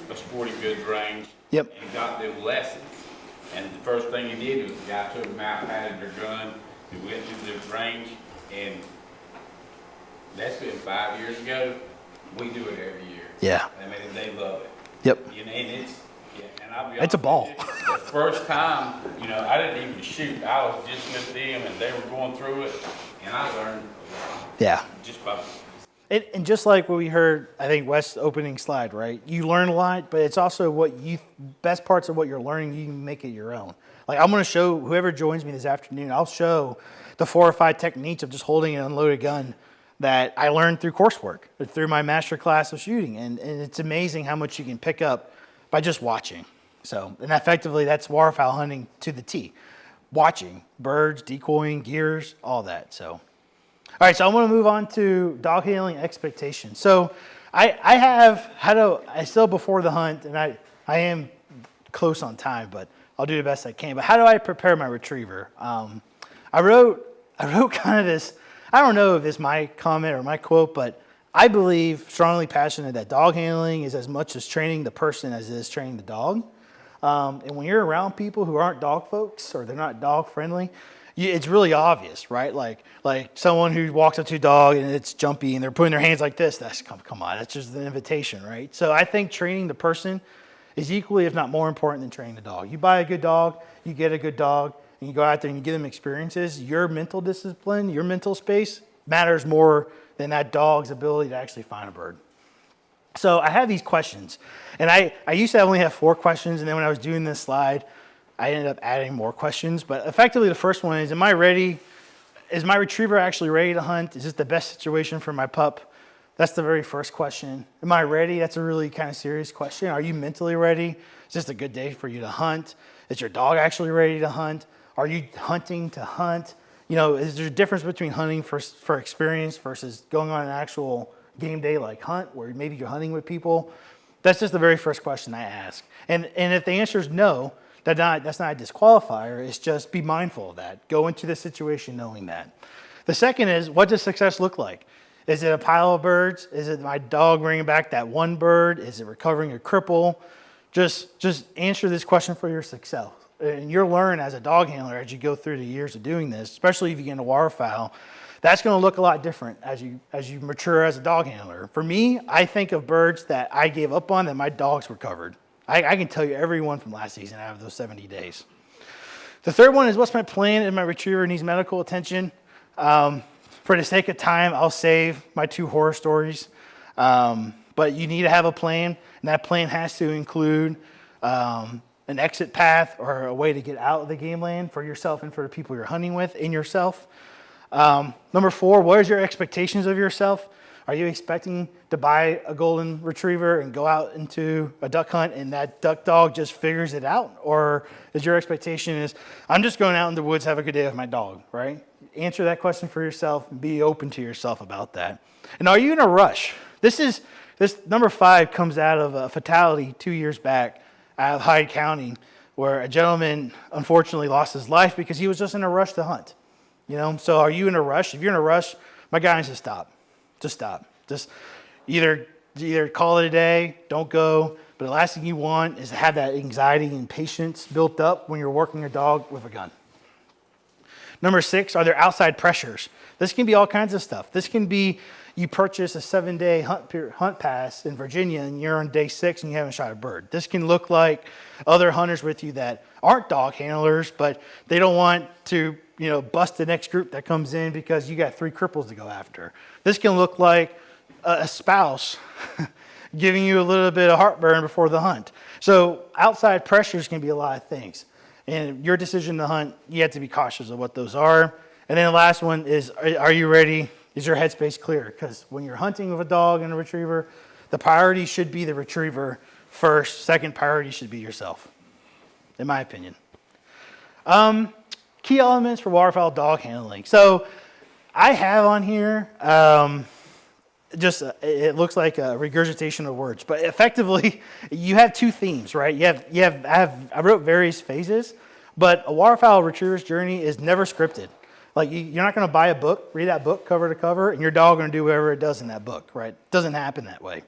a sporting goods range Yep. and got them lessons. And the first thing he did was the guy took them out, patted their gun, we went to the range, and that's been 5 years ago. We do it every year. Yeah. I mean, they love it. Yep. You know, and it's, yeah, and I'll be It's a honest ball. with you, the first time, you know, I didn't even shoot. I was just with them and they were going through it, and I learned a lot Yeah. just by, And just like what we heard, I think West's opening slide, right? You learn a lot, but it's also what you, best parts of what you're learning, you can make it your own. Like I'm going to show whoever joins me this afternoon, I'll show the 4 or 5 techniques of just holding an unloaded gun that I learned through coursework, or through my master class of shooting. And it's amazing how much you can pick up by just watching. So, and effectively that's waterfowl hunting to the T. Watching birds, decoying, gears, all that. So, all right, so I want to move on to dog handling expectations. So I still before the hunt, and I am close on time, but I'll do the best I can. But how do I prepare my retriever? I wrote kind of this, I don't know if it's my comment or my quote, but I believe strongly passionate that dog handling is as much as training the person as it is training the dog. And when you're around people who aren't dog folks or they're not dog friendly, it's really obvious, right? Like someone who walks up to a dog and it's jumpy and they're putting their hands like this. That's come on, that's just an invitation, right? So I think training the person is equally, if not more important than training the dog. You buy a good dog, you get a good dog, and you go out there and you give them experiences. Your mental discipline, your mental space matters more than that dog's ability to actually find a bird. So I have these questions, and I used to only have 4 questions, and then when I was doing this slide, I ended up adding more questions. But effectively, the first one is, am I ready? Is my retriever actually ready to hunt? Is this the best situation for my pup? That's the very first question. Am I ready? That's a really kind of serious question. Are you mentally ready? Is this a good day for you to hunt? Is your dog actually ready to hunt? Are you hunting to hunt? You know, is there a difference between hunting for experience versus going on an actual game day like hunt, where maybe you're hunting with people? That's just the very first question I ask. And if the answer is no, that's not a disqualifier. It's just be mindful of that. Go into the situation knowing that. The second is, what does success look like? Is it a pile of birds? Is it my dog bringing back that one bird? Is it recovering a cripple? Just answer this question for your success. And you'll learn as a dog handler as you go through the years of doing this, especially if you get into waterfowl. That's going to look a lot different as you mature as a dog handler. For me, I think of birds that I gave up on that my dogs recovered. I can tell you every one from last season out of those 70 days. The third one is, what's my plan if my retriever needs medical attention? For the sake of time, I'll save my 2 horror stories. But you need to have a plan, and that plan has to include an exit path or a way to get out of the game land for yourself and for the people you're hunting with and yourself. Number 4, what is your expectations of yourself? Are you expecting to buy a golden retriever and go out into a duck hunt and that duck dog just figures it out? Or is your expectation is, I'm just going out in the woods, have a good day with my dog, right? Answer that question for yourself and be open to yourself about that. And are you in a rush? This number 5 comes out of a fatality 2 years back out of Hyde County, where a gentleman unfortunately lost his life because he was just in a rush to hunt. You know, so are you in a rush? If you're in a rush, my guidance is stop. Just stop. Just either call it a day, don't go. But the last thing you want is to have that anxiety and patience built up when you're working your dog with a gun. Number 6, are there outside pressures? This can be all kinds of stuff. This can be you purchase a 7-day hunt pass in Virginia and you're on day 6 and you haven't shot a bird. This can look like other hunters with you that aren't dog handlers, but they don't want to, bust the next group that comes in because you got 3 cripples to go after. This can look like a spouse giving you a little bit of heartburn before the hunt. So outside pressures can be a lot of things. And your decision to hunt, you have to be cautious of what those are. And then the last one is, are you ready? Is your headspace clear? Because when you're hunting with a dog and a retriever, the priority should be the retriever first. Second priority should be yourself, in my opinion. Key elements for waterfowl dog handling. So I have on here it looks like a regurgitation of words, but effectively you have two themes, right? I wrote various phases, but a waterfowl retriever's journey is never scripted. Like you're not going to buy a book, read that book cover to cover, and your dog going to do whatever it does in that book, right? It doesn't happen that way.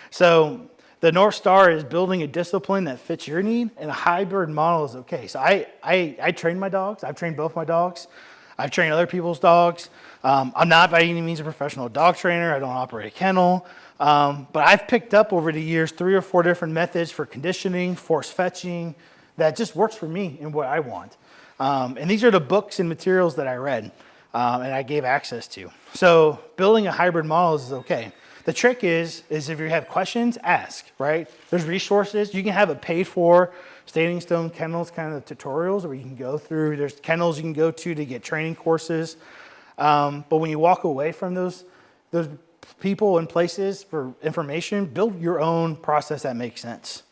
So the North Star is building a discipline that fits your need, and a hybrid model is okay. So I train my dogs. I've trained both my dogs. I've trained other people's dogs. I'm not by any means a professional dog trainer. I don't operate a kennel. But I've picked up over the years 3 or 4 different methods for conditioning, force fetching, that just works for me and what I want. And these are the books and materials that I read and I gave access to. So building a hybrid model is okay. The trick is if you have questions, ask, right? There's resources. You can have a paid for Standing Stone Kennels kind of tutorials where you can go through. There's kennels you can go to get training courses. But when you walk away from those people and places for information, build your own process that makes sense.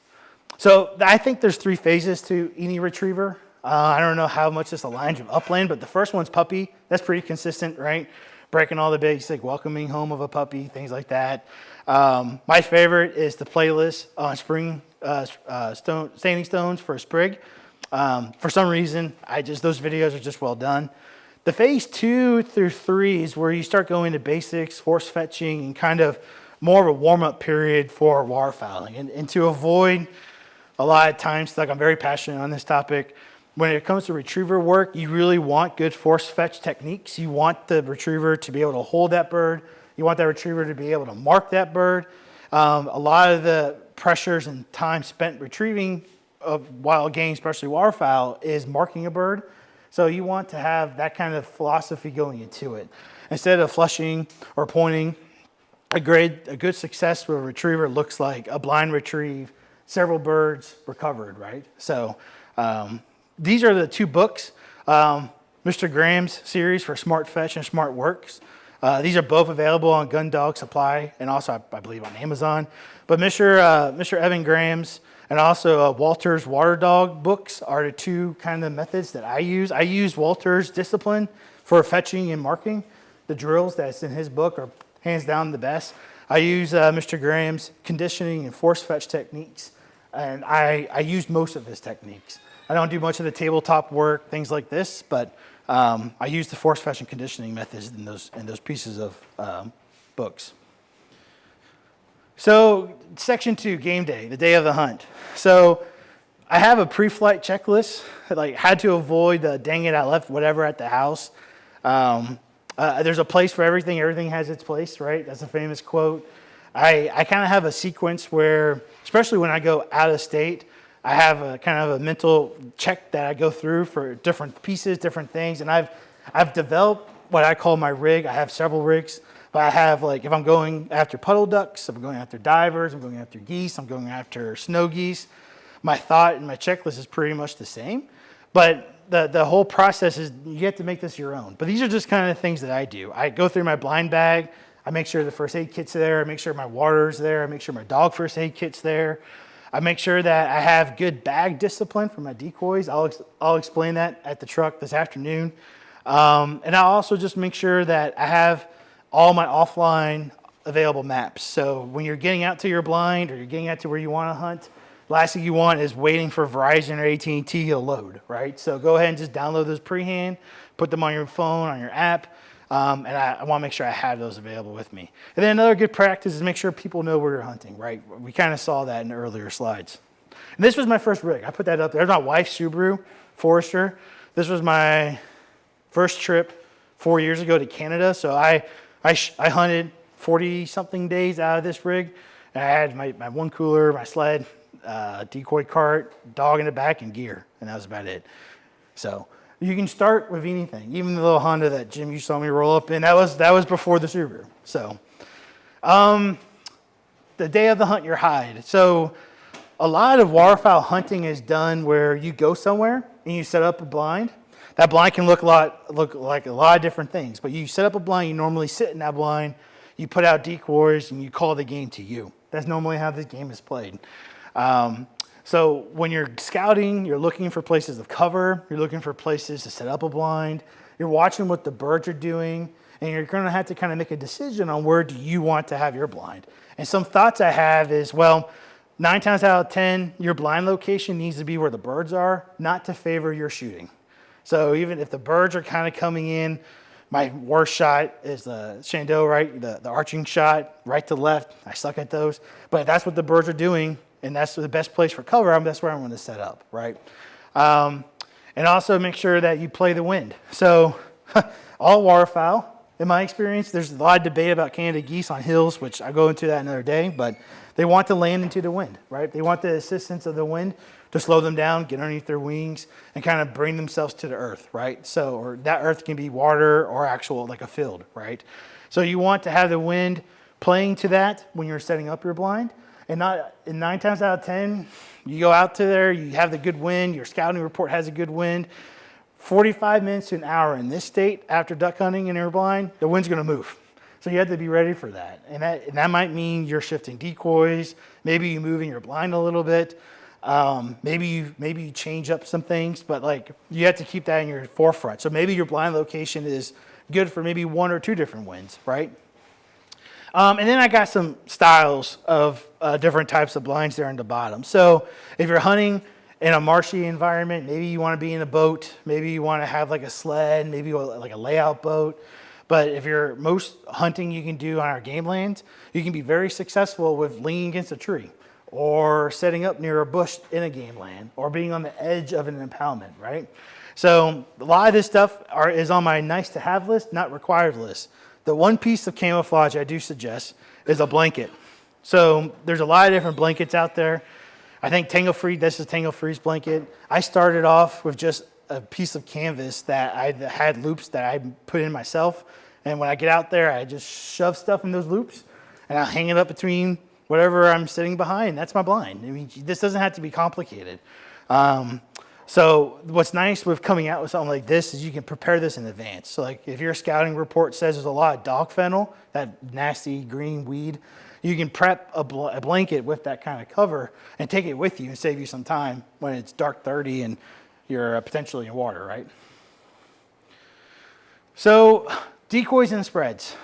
So I think there's 3 phases to any retriever. I don't know how much this aligns with upland, but the first one's puppy. That's pretty consistent, right? Breaking all the basic welcoming home of a puppy, things like that. My favorite is the playlist on standing stones for a sprig. For some reason, those videos are just well done. The phase 2 through 3 is where you start going to basics, force fetching, and kind of more of a warm-up period for waterfowling. And to avoid a lot of time stuck, I'm very passionate on this topic. When it comes to retriever work, you really want good force fetch techniques. You want the retriever to be able to hold that bird. You want that retriever to be able to mark that bird. A lot of the pressures and time spent retrieving of wild game, especially waterfowl, is marking a bird. So you want to have that kind of philosophy going into it. Instead of flushing or pointing, a good success with a retriever looks like a blind retrieve, several birds recovered, right? So these are the 2 books, Mr. Graham's series for Smart Fetch and Smart Works. These are both available on Gun Dog Supply and also, I believe, on Amazon. But Mr. Evan Graham's and also Walter's Water Dog books are the 2 kind of methods that I use. I use Walter's discipline for fetching and marking. The drills that's in his book are hands down the best. I use Mr. Graham's conditioning and force fetch techniques, and I use most of his techniques. I don't do much of the tabletop work, things like this, but I use the force fetch and conditioning methods in those pieces of books. So section 2, game day, the day of the hunt. So I have a pre-flight checklist, like had to avoid the dang it, I left whatever at the house. There's a place for everything. Everything has its place, right? That's a famous quote. I kind of have a sequence where, especially when I go out of state, I have a kind of a mental check that I go through for different pieces, different things. And I've developed what I call my rig. I have several rigs. But I have, like, if I'm going after puddle ducks, if I'm going after divers, I'm going after geese, I'm going after snow geese, my thought and my checklist is pretty much the same. But the whole process is you have to make this your own. But these are just kind of things that I do. I go through my blind bag. I make sure the first aid kit's there. I make sure my water's there. I make sure my dog first aid kit's there. I make sure that I have good bag discipline for my decoys. I'll explain that at the truck this afternoon. And I'll also just make sure that I have all my offline available maps. So when you're getting out to your blind or you're getting out to where you want to hunt, last thing you want is waiting for Verizon or AT&T to load, right? So go ahead and just download those pre-hand, put them on your phone, on your app, and I want to make sure I have those available with me. And then another good practice is make sure people know where you're hunting, right? We kind of saw that in the earlier slides. And this was my first rig. I put that up there. There's my wife's Subaru Forester. This was my first trip 4 years ago to Canada. So I hunted 40-something days out of this rig. And I had my one cooler, my sled, decoy cart, dog in the back, and gear. And that was about it. So you can start with anything, even the little Honda that Jim, you saw me roll up in. That was before the Subaru. So the day of the hunt, your hide. So a lot of waterfowl hunting is done where you go somewhere and you set up a blind. That blind can look like a lot of different things, but you set up a blind, you normally sit in that blind, you put out decoys, and you call the game to you. That's normally how this game is played. So when you're scouting, you're looking for places of cover, you're looking for places to set up a blind, you're watching what the birds are doing, and you're going to have to kind of make a decision on where do you want to have your blind. And some thoughts I have is, well, 9 times out of 10, your blind location needs to be where the birds are, not to favor your shooting. So even if the birds are kind of coming in, my worst shot is the Chandelle, right? The arching shot, right to left. I suck at those. But if that's what the birds are doing, and that's the best place for cover, that's where I'm going to set up, right? And also make sure that you play the wind. So all waterfowl, in my experience, there's a lot of debate about Canada geese on hills, which I'll go into that another day, but they want to land into the wind, right? They want the assistance of the wind to slow them down, get underneath their wings, and kind of bring themselves to the earth, right? So, or that earth can be water or actual, like a field, right? So you want to have the wind playing to that when you're setting up your blind. And not in 9 times out of 10, you go out to there, you have the good wind, your scouting report has a good wind. 45 minutes to an hour in this state after duck hunting and you're blind, the wind's going to move. So you have to be ready for that. And that might mean you're shifting decoys, maybe you moving your blind a little bit, maybe you change up some things, but like you have to keep that in your forefront. So maybe your blind location is good for maybe 1 or 2 different winds, right? And then I got some styles of different types of blinds there in the bottom. So if you're hunting in a marshy environment, maybe you want to be in a boat, maybe you want to have like a sled, maybe like a layout boat. But if you're most hunting you can do on our game lands, you can be very successful with leaning against a tree or setting up near a bush in a game land or being on the edge of an impoundment, right? So a lot of this stuff is on my nice to have list, not required list. The one piece of camouflage I do suggest is a blanket. So there's a lot of different blankets out there. I think this is Tangle Free's blanket. I started off with just a piece of canvas that I had loops that I put in myself. And when I get out there, I just shove stuff in those loops and I'll hang it up between whatever I'm sitting behind. That's my blind. I mean, this doesn't have to be complicated. So what's nice with coming out with something like this is you can prepare this in advance. So like if your scouting report says there's a lot of dog fennel, that nasty green weed, you can prep a blanket with that kind of cover and take it with you and save you some time when it's dark 30 and you're potentially in water, right? So decoys and spreads.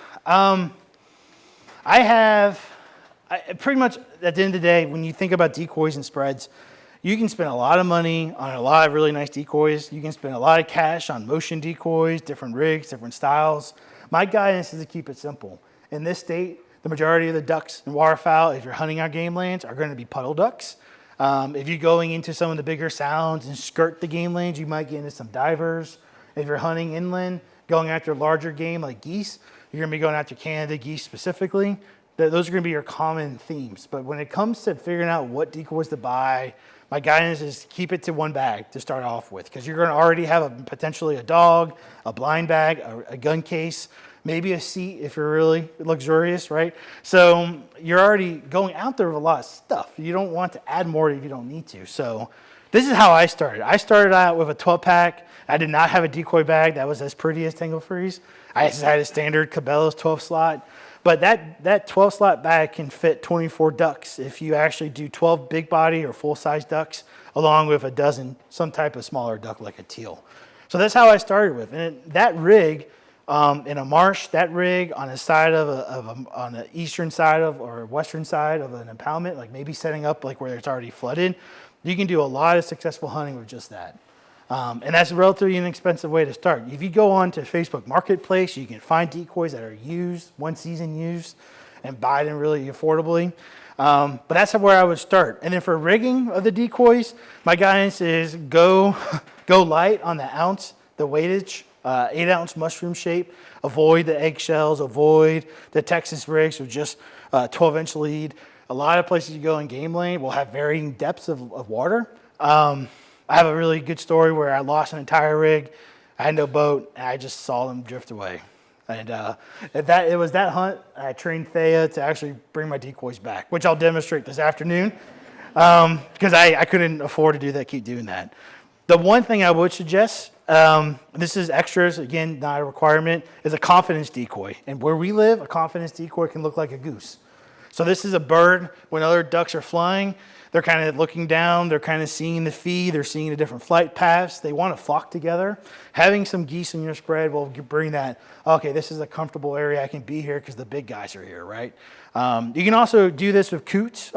Pretty much at the end of the day, when you think about decoys and spreads, you can spend a lot of money on a lot of really nice decoys. You can spend a lot of cash on motion decoys, different rigs, different styles. My guidance is to keep it simple. In this state, the majority of the ducks and waterfowl, if you're hunting our game lands, are going to be puddle ducks. If you're going into some of the bigger sounds and skirt the game lands, you might get into some divers. If you're hunting inland, going after larger game like geese, you're going to be going after Canada geese specifically. Those are going to be your common themes. But when it comes to figuring out what decoys to buy, my guidance is keep it to one bag to start off with, because you're going to already have potentially a dog, a blind bag, a gun case, maybe a seat if you're really luxurious, right? So you're already going out there with a lot of stuff. You don't want to add more if you don't need to. So this is how I started. I started out with a 12-pack. I did not have a decoy bag that was as pretty as Tangle Free's. I just had a standard Cabela's 12-slot. But that 12-slot bag can fit 24 ducks if you actually do 12 big body or full-size ducks, along with a dozen, some type of smaller duck like a teal. So that's how I started with. And that rig in a marsh, that rig on the side on the eastern side of or western side of an impoundment, like maybe setting up like where it's already flooded, you can do a lot of successful hunting with just that. And that's a relatively inexpensive way to start. If you go on to Facebook Marketplace, you can find decoys that are used, one season used, and buy them really affordably. But that's where I would start. And then for rigging of the decoys, my guidance is go light on the ounce, the weightage, 8-ounce mushroom shape. Avoid the eggshells, avoid the Texas rigs with just 12-inch lead. A lot of places you go in game lane will have varying depths of water. I have a really good story where I lost an entire rig. I had no boat, and I just saw them drift away. And it was that hunt, I trained Thea to actually bring my decoys back, which I'll demonstrate this afternoon, because I couldn't afford to do that, keep doing that. The one thing I would suggest, this is extras, again, not a requirement, is a confidence decoy. And where we live, a confidence decoy can look like a goose. So this is a bird. When other ducks are flying, they're kind of looking down, they're kind of seeing the feed, they're seeing the different flight paths. They want to flock together. Having some geese in your spread will bring that, okay, this is a comfortable area, I can be here because the big guys are here, right? You can also do this with coots.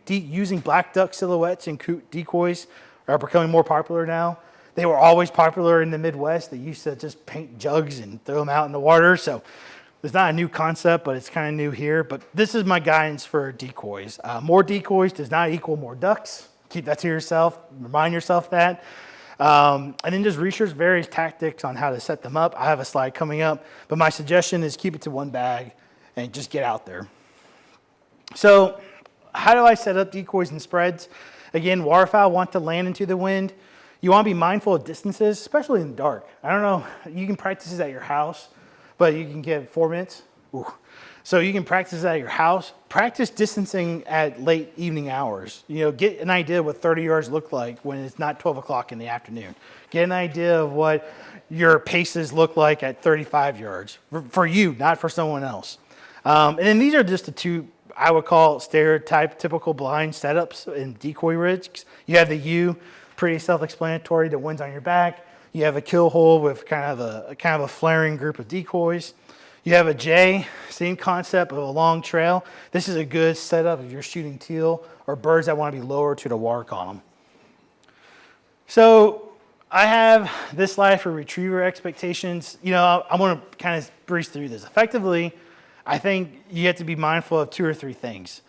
Using black duck silhouettes and coot decoys are becoming more popular now. They were always popular in the Midwest. They used to just paint jugs and throw them out in the water. So it's not a new concept, but it's kind of new here. But this is my guidance for decoys. More decoys does not equal more ducks. Keep that to yourself. Remind yourself that. And then just research various tactics on how to set them up. I have a slide coming up. But my suggestion is keep it to one bag and just get out there. So how do I set up decoys and spreads? Again, waterfowl want to land into the wind. You want to be mindful of distances, especially in the dark. I don't know, you can practice this at your house, but you can get 4 minutes. Ooh. So you can practice at your house. Practice distancing at late evening hours. You know, get an idea of what 30 yards look like when it's not 12 o'clock in the afternoon. Get an idea of what your paces look like at 35 yards for you, not for someone else. And then these are just the two I would call stereotype, typical blind setups in decoy rigs. You have the U, pretty self-explanatory, the wind's on your back. You have a kill hole with kind of a flaring group of decoys. You have a J, same concept of a long trail. This is a good setup if you're shooting teal or birds that want to be lower to the water column. So I have this slide for retriever expectations. You know, I want to kind of breeze through this. Effectively, I think you have to be mindful of 2 or 3 things.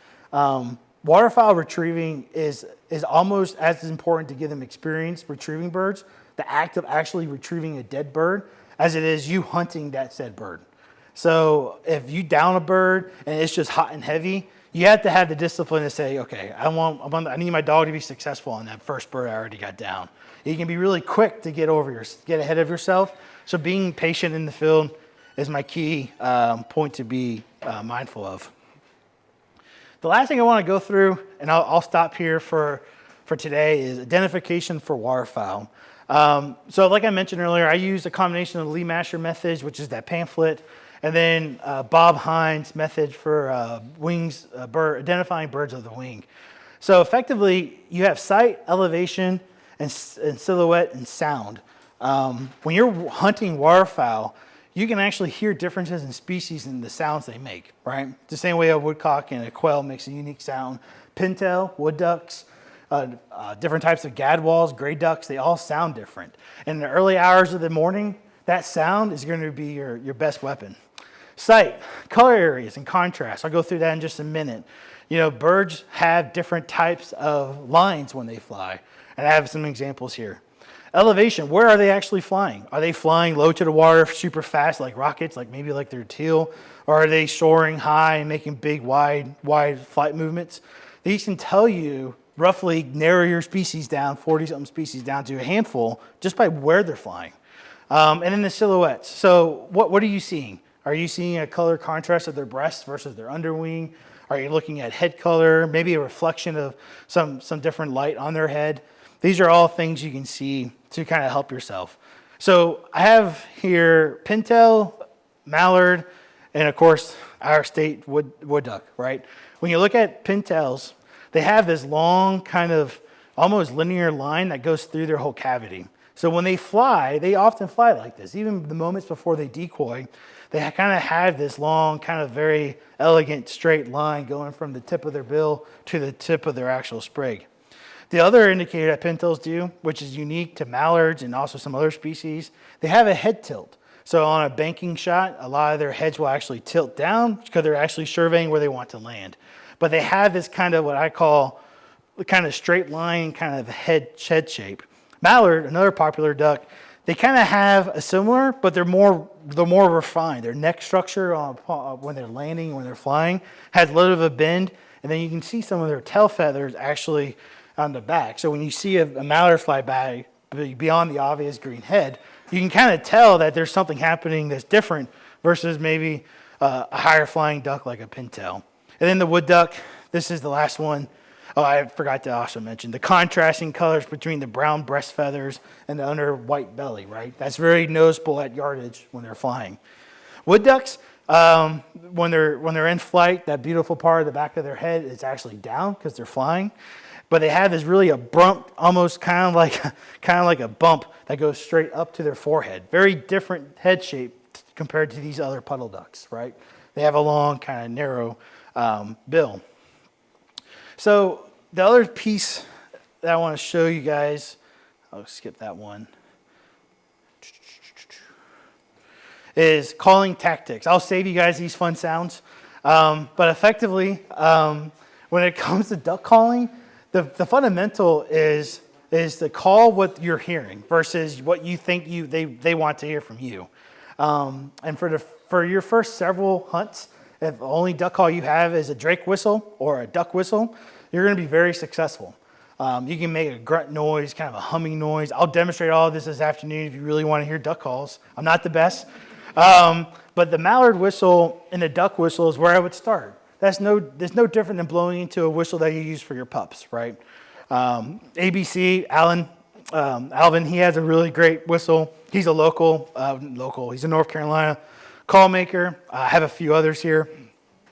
Waterfowl retrieving is almost as important to give them experience retrieving birds, the act of actually retrieving a dead bird, as it is you hunting that said bird. So if you down a bird and it's just hot and heavy, you have to have the discipline to say, okay, I need my dog to be successful on that first bird I already got down. You can be really quick to get ahead of yourself. So being patient in the field is my key point to be mindful of. The last thing I want to go through, and I'll stop here for today, is identification for waterfowl. So like I mentioned earlier, I use a combination of the Lee Masher methods, which is that pamphlet, and then Bob Hines' method for identifying birds of the wing. So effectively, you have sight, elevation, and silhouette and sound. When you're hunting waterfowl, you can actually hear differences in species in the sounds they make, right? The same way a woodcock and a quail makes a unique sound. Pintail, wood ducks, different types of gadwalls, gray ducks, they all sound different. In the early hours of the morning, that sound is going to be your best weapon. Sight, color areas, and contrast. I'll go through that in just a minute. You know, birds have different types of lines when they fly, and I have some examples here. Elevation, where are they actually flying? Are they flying low to the water super fast like rockets, like maybe like their teal? Or are they soaring high and making big, wide flight movements? These can tell you roughly narrow your species down, 40-something species down to a handful just by where they're flying. And then the silhouettes. So what are you seeing? Are you seeing a color contrast of their breasts versus their underwing? Are you looking at head color, maybe a reflection of some different light on their head? These are all things you can see to kind of help yourself. So I have here pintail, mallard, and of course our state wood duck, right? When you look at pintails, they have this long kind of almost linear line that goes through their whole cavity. So when they fly, they often fly like this. Even the moments before they decoy, they kind of have this long, kind of very elegant straight line going from the tip of their bill to the tip of their actual sprig. The other indicator that pintails do, which is unique to mallards and also some other species, they have a head tilt. So on a banking shot, a lot of their heads will actually tilt down because they're actually surveying where they want to land. But they have this kind of what I call the kind of straight line kind of head shape. Mallard, another popular duck, they kind of have a similar, but they're more refined. Their neck structure when they're landing, when they're flying, has a little of a bend, and then you can see some of their tail feathers actually on the back. So when you see a mallard fly by beyond the obvious green head, you can kind of tell that there's something happening that's different versus maybe a higher flying duck like a pintail. And then the wood duck, this is the last one. Oh, I forgot to also mention the contrasting colors between the brown breast feathers and the under white belly, right? That's very noticeable at yardage when they're flying. Wood ducks, When they're in flight, that beautiful part of the back of their head is actually down because they're flying. But they have this really abrupt, almost kind of like a bump that goes straight up to their forehead. Very different head shape compared to these other puddle ducks, right? They have a long, kind of narrow bill. So the other piece that I want to show you guys, I'll skip that one, is calling tactics. I'll save you guys these fun sounds. But effectively, when it comes to duck calling, the fundamental is to call what you're hearing versus what you think they want to hear from you. And for your first several hunts, if the only duck call you have is a drake whistle or a duck whistle, you're going to be very successful. You can make a grunt noise, kind of a humming noise. I'll demonstrate all of this afternoon if you really want to hear duck calls. I'm not the best. But the mallard whistle and the duck whistle is where I would start. There's no different than blowing into a whistle that you use for your pups, right? ABC, Alvin, he has a really great whistle. He's a local, he's a North Carolina call maker. I have a few others here.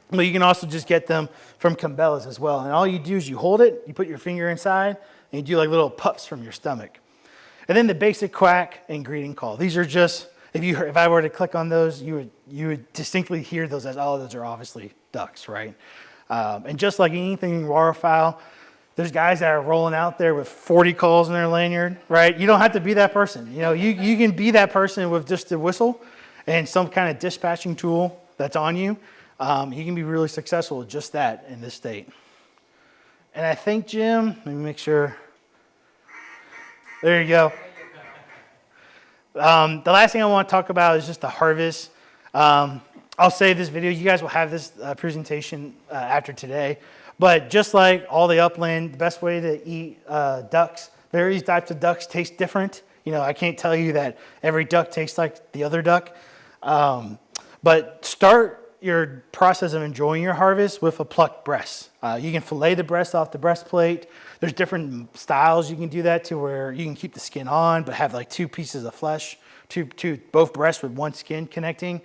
But you can also just get them from Cabela's as well. And all you do is you hold it, you put your finger inside, and you do like little puffs from your stomach. And then the basic quack and greeting call. These are just, if I were to click on those, you would distinctly hear those as, oh, those are obviously ducks, right? And just like anything in waterfowl, there's guys that are rolling out there with 40 calls in their lanyard, right? You don't have to be that person. You know, you can be that person with just a whistle and some kind of dispatching tool that's on you. You can be really successful with just that in this state. And I think, Jim, let me make sure. There you go. The last thing I want to talk about is just the harvest. I'll save this video. You guys will have this presentation after today. But just like all the upland, the best way to eat ducks, various types of ducks taste different. You know, I can't tell you that every duck tastes like the other duck. But start your process of enjoying your harvest with a plucked breast. You can fillet the breast off the breastplate. There's different styles you can do that to where you can keep the skin on, but have like two pieces of flesh, both breasts with one skin connecting.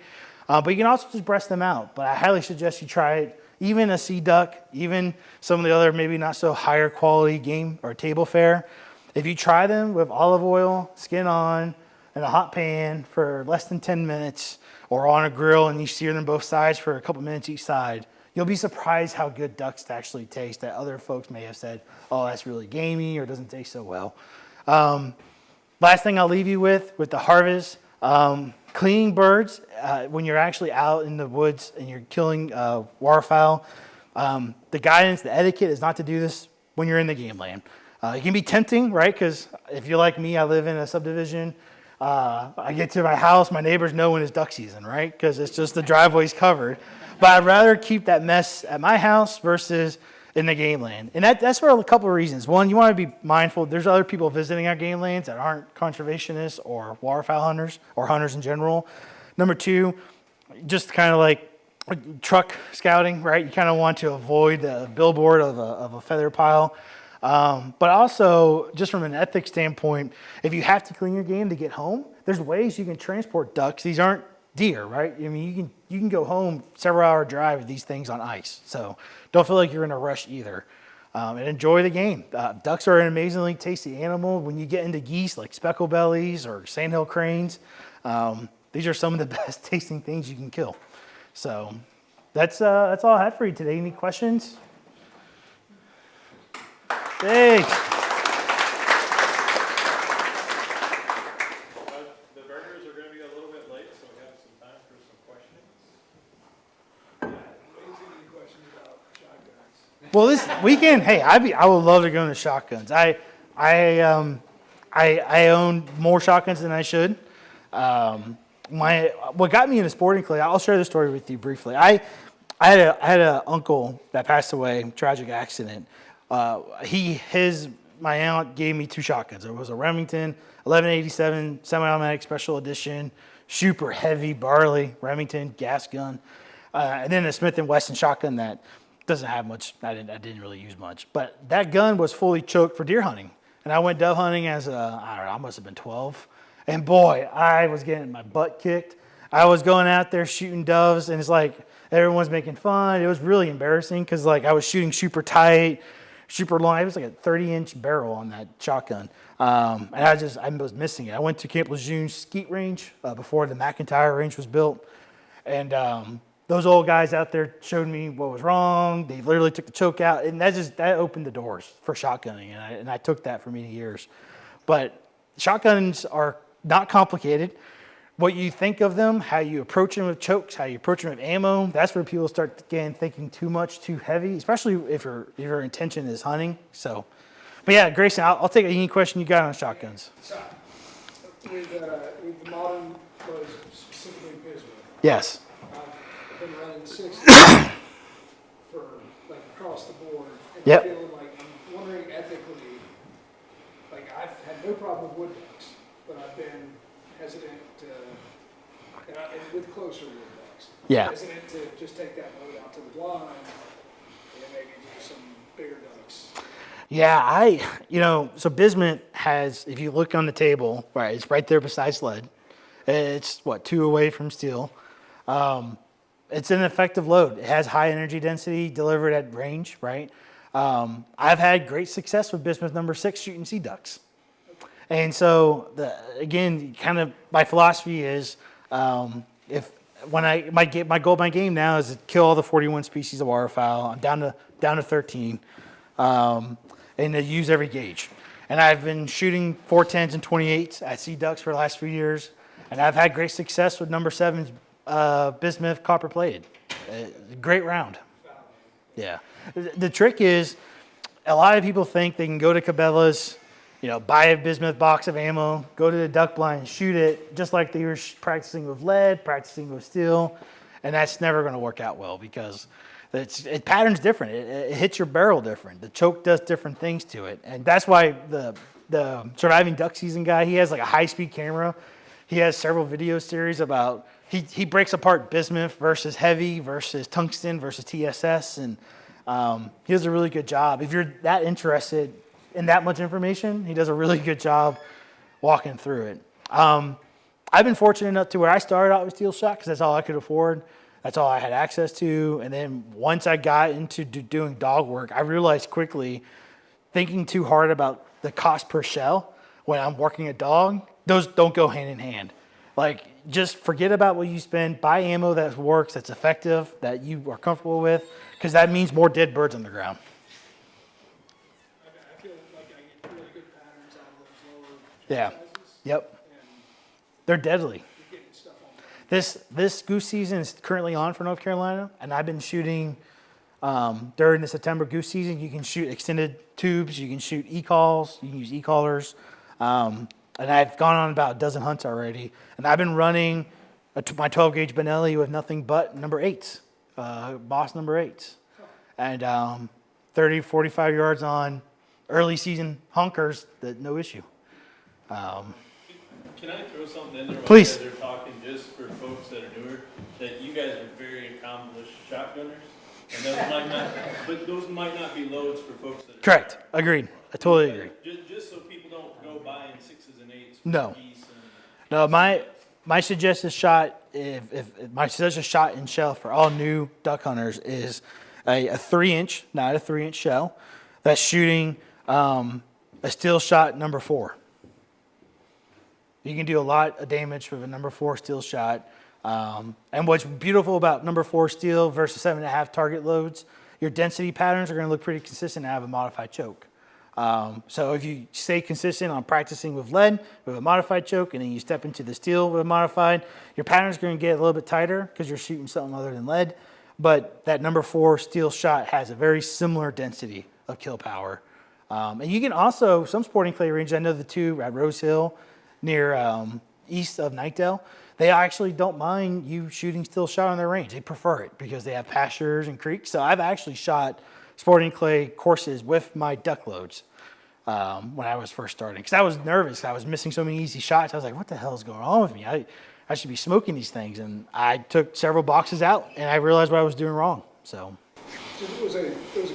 But you can also just breast them out. But I highly suggest you try it. Even a sea duck, even some of the other maybe not so higher quality game or table fare. If you try them with olive oil, skin on, in a hot pan for less than 10 minutes, or on a grill and you sear them both sides for a couple minutes each side, you'll be surprised how good ducks actually taste that other folks may have said, oh, that's really gamey or doesn't taste so well. Last thing I'll leave you with the harvest, cleaning birds when you're actually out in the woods and you're killing waterfowl. The guidance, the etiquette is not to do this when you're in the game land. It can be tempting, right? Because if you're like me, I live in a subdivision. I get to my house, my neighbors know when it's duck season, right? Because it's just the driveway's covered. But I'd rather keep that mess at my house versus in the game land. And that's for a couple of reasons. One, you want to be mindful. There's other people visiting our game lands that aren't conservationists or waterfowl hunters or hunters in general. Number two, just kind of like truck scouting, right? You kind of want to avoid the billboard of a feather pile. But also, just from an ethics standpoint, if you have to clean your game to get home, there's ways you can transport ducks. These aren't deer, right? I mean, you can go home several hour drive with these things on ice. So don't feel like you're in a rush either. And enjoy the game. Ducks are an amazingly tasty animal. When you get into geese like speckle bellies or sandhill cranes, these are some of the best tasting things you can kill. So that's all I had for you today. Any questions? Thanks. The burgers are going to be a little bit late, so we have some time for some questions. Any questions about shotguns? Well, this weekend, hey, I would love to go into shotguns. I own more shotguns than I should. What got me into sporting clay, I'll share this story with you briefly. I had an uncle that passed away, tragic accident. My aunt gave me two shotguns. It was a Remington 1187 semi-automatic special edition, super heavy Barley Remington gas gun, and then a Smith & Wesson shotgun that doesn't have much. I didn't really use much, but that gun was fully choked for deer hunting. And I went dove hunting as I must have been 12, and boy, I was getting my butt kicked. I was going out there shooting doves, and it's like everyone's making fun. It was really embarrassing because like I was shooting super tight, super long. It was like a 30-inch barrel on that shotgun, and I was missing it. I went to Camp Lejeune Skeet Range before the McIntyre Range was built, and those old guys out there showed me what was wrong. They literally took the choke out, and that opened the doors for shotgunning, and I took that for many years. But shotguns are not complicated. What you think of them, how you approach them with chokes, how you approach them with ammo, that's where people start again thinking too much, too heavy, especially if your intention is hunting. So, but yeah, Grayson, I'll take any question you got on shotguns. So, with the modern loads, specifically Bismarck, Yes. I've been running 60 for like across the board. And Yep. I'm feeling like, I'm wondering ethically, like I've had no problem with wood ducks, but I've been hesitant to, and with closer wood ducks. Yeah. Hesitant to just take that load out to the blind and maybe do some bigger ducks. Yeah, so Bismuth has, if you look on the table, right, it's right there beside lead. It's what, 2 away from steel. It's an effective load. It has high energy density delivered at range, right? I've had great success with Bismuth number 6 shooting sea ducks. And so, again, kind of my philosophy is, my goal of my game now is to kill all the 41 species of waterfowl. I'm down to 13, and to use every gauge. And I've been shooting 410s and 28s at sea ducks for the last few years, and I've had great success with number 7's bismuth copper plated. Great round. Yeah. The trick is, a lot of people think they can go to Cabela's, buy a bismuth box of ammo, go to the duck blind and shoot it, just like they were practicing with lead, practicing with steel, and that's never going to work out well because pattern's different. It hits your barrel different. The choke does different things to it, and that's why the surviving duck season guy, he has like a high-speed camera. He has several video series about he breaks apart bismuth versus heavy versus tungsten versus TSS, and he does a really good job. If you're that interested in that much information, he does a really good job walking through it. I've been fortunate enough to where I started out with steel shot because that's all I could afford. That's all I had access to. And then once I got into doing dog work, I realized quickly, thinking too hard about the cost per shell when I'm working a dog, those don't go hand in hand. Like, just forget about what you spend. Buy ammo that works, that's effective, that you are comfortable with, because that means more dead birds on the ground. I feel like I get really good patterns out of those lower Yeah. sizes. Yep. And They're deadly. you're getting stuff on there. This goose season is currently on for North Carolina, and I've been shooting during the September goose season. You can shoot extended tubes, you can shoot e-calls, you can use e-callers, and I've gone on about a dozen hunts already. And I've been running my 12 gauge Benelli with nothing but number 8s, Boss number 8s, and 30, 45 yards on early season honkers, no issue. Can I throw something in there while Please. you guys are talking, just for folks that are newer, that you guys are very accomplished shotgunners? And those might not be loads for folks that are. Correct. Agreed. I totally agree. Just so people don't go buying 6s and 8s for No. geese and. No, my suggested shot, if my suggested shot in shell for all new duck hunters is a 3-inch, not a 3-inch shell, that's shooting a steel shot number 4. You can do a lot of damage with a number 4 steel shot. And what's beautiful about number 4 steel versus 7.5 target loads, your density patterns are going to look pretty consistent and have a modified choke. So if you stay consistent on practicing with lead, with a modified choke, and then you step into the steel with a modified, your pattern's going to get a little bit tighter because you're shooting something other than lead. But that number 4 steel shot has a very similar density of kill power. And you can also, some sporting clay ranges, I know the two at Rose Hill near east of Nightdale, they actually don't mind you shooting steel shot on their range. They prefer it because they have pastures and creeks. So I've actually shot sporting clay courses with my duck loads when I was first starting. Because I was nervous. I was missing so many easy shots. I was like, what the hell is going on with me? I should be smoking these things. And I took several boxes out, and I realized what I was doing wrong. So There was a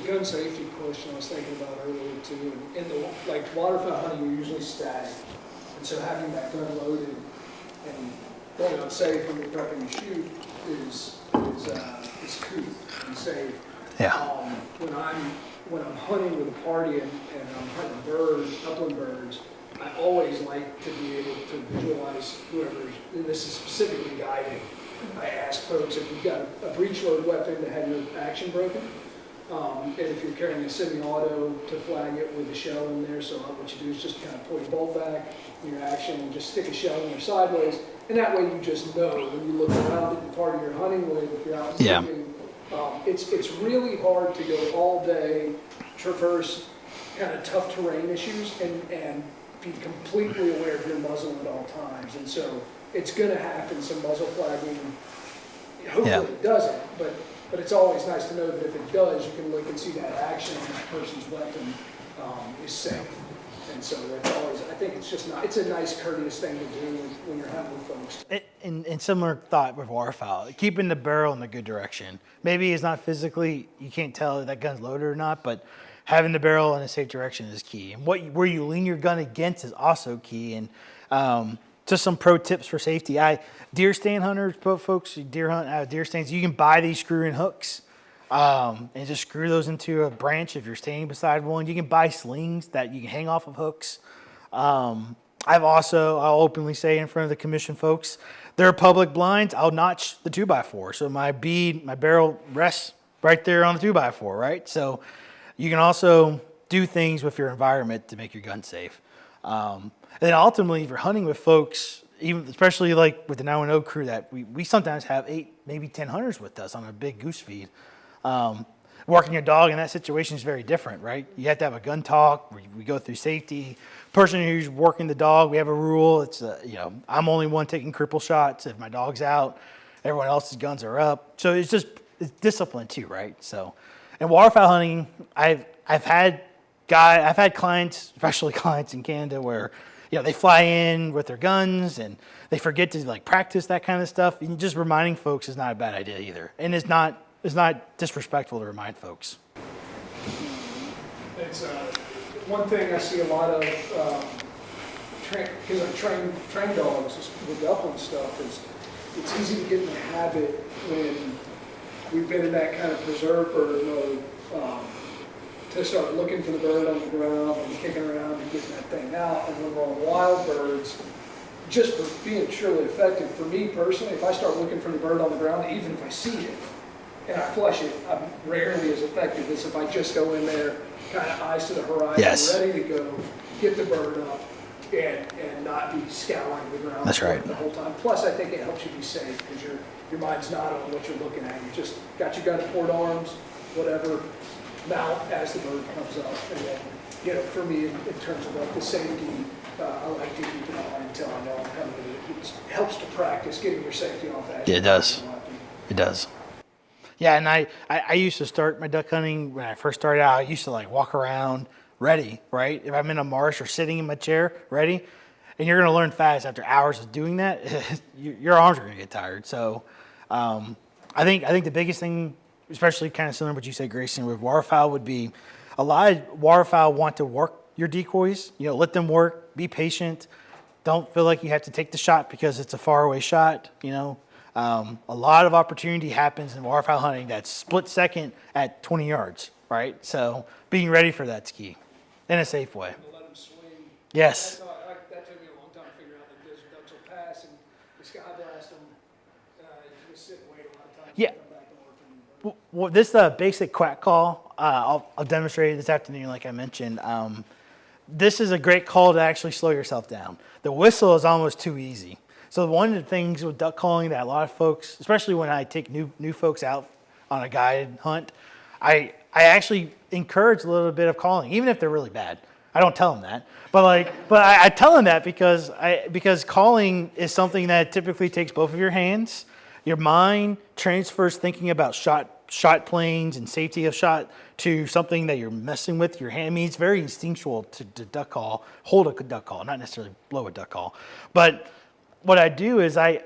gun safety question I was thinking about earlier too. And in the waterfowl hunting, you're usually static, and so having that gun loaded and one I'd say when you're prepping to shoot is coop and save. Yeah. When I'm hunting with a party and I'm hunting birds, upland birds, I always like to be able to visualize whoever's, and this is specifically guiding. I ask folks if you've got a breech load weapon to have your action broken. And if you're carrying a semi-auto, to flag it with a shell in there. So what you do is just kind of pull your bolt back in your action and just stick a shell in there sideways. And that way you just know when you look around at the part you're hunting with, if you're out Yeah. looking, it's really hard to go all day, traverse kind of tough terrain issues and be completely aware of your muzzle at all times. And so it's going to happen, some muzzle flagging. Hopefully Yeah. it doesn't, but it's always nice to know that if it does, you can look and see that action and that person's weapon is safe. And so that's always, I think it's just not, it's a nice courteous thing to do when you're hunting with folks. In similar thought with waterfowl, keeping the barrel in the good direction. Maybe it's not physically, you can't tell if that gun's loaded or not, but having the barrel in a safe direction is key. And where you lean your gun against is also key. And just some pro tips for safety. Deer stand hunters, folks, deer hunt out of deer stands, you can buy these screw-in hooks. And just screw those into a branch if you're standing beside one. You can buy slings that you can hang off of hooks. I'll openly say in front of the commission folks, there are public blinds. I'll notch the 2x4. So my barrel rests right there on the 2x4, right? So you can also do things with your environment to make your gun safe. And then ultimately, if you're hunting with folks, even especially like with the 910 crew, that we sometimes have 8, maybe 10 hunters with us on a big goose feed. Working a dog in that situation is very different, right? You have to have a gun talk. We go through safety. Person who's working the dog, we have a rule. It's I'm only one taking cripple shots if my dog's out. Everyone else's guns are up. So it's discipline too, right? So, and waterfowl hunting, I've had clients, especially clients in Canada, where they fly in with their guns and they forget to like practice that kind of stuff. And just reminding folks is not a bad idea either, and it's not disrespectful to remind folks. It's one thing I see a lot of, because I train dogs with the upland stuff, is it's easy to get in the habit when we've been in that kind of preserve bird mode, to start looking for the bird on the ground and kicking around and getting that thing out. And when we're on wild birds, just for being surely effective, for me personally, if I start looking for the bird on the ground, even if I see it, and I flush it, I'm rarely as effective as if I just go in there, kind of eyes to the horizon, Yes. ready to go, get the bird up, and not be scouring the ground That's right. the whole time. Plus, I think it helps you be safe because your mind's not on what you're looking at. You just got your gun at port arms, whatever, mount as the bird comes up. And then, for me, in terms of like the safety, I like to keep an eye until I know I'm coming. It helps to practice getting your safety off that. Yeah, it does. It does. Yeah, and I used to start my duck hunting when I first started out. I used to like walk around ready, right? If I'm in a marsh or sitting in my chair, ready. And you're going to learn fast after hours of doing that. Your arms are going to get tired. So I think the biggest thing, especially kind of similar to what you said, Grayson, with waterfowl would be a lot of waterfowl want to work your decoys. Let them work. Be patient. Don't feel like you have to take the shot because it's a faraway shot. A lot of opportunity happens in waterfowl hunting that's split second at 20 yards, right? So being ready for that's key in a safe way. To let them swing. Yes. That took me a long time to figure out that those ducks will pass and the sky blast them. You just sit and wait a lot of times. Yeah. To come back and work. Well, this basic quack call, I'll demonstrate it this afternoon, like I mentioned. This is a great call to actually slow yourself down. The whistle is almost too easy. So one of the things with duck calling that a lot of folks, especially when I take new folks out on a guided hunt, I actually encourage a little bit of calling, even if they're really bad. I don't tell them that, but I tell them that because calling is something that typically takes both of your hands. Your mind transfers thinking about shot planes and safety of shot to something that you're messing with your hand. I mean, it's very instinctual to duck call, hold a duck call, not necessarily blow a duck call, but what I do is I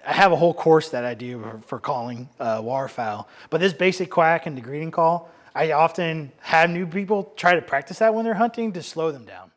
have a whole course that I do for calling waterfowl. But this basic quack and the greeting call, I often have new people try to practice that when they're hunting to slow them down.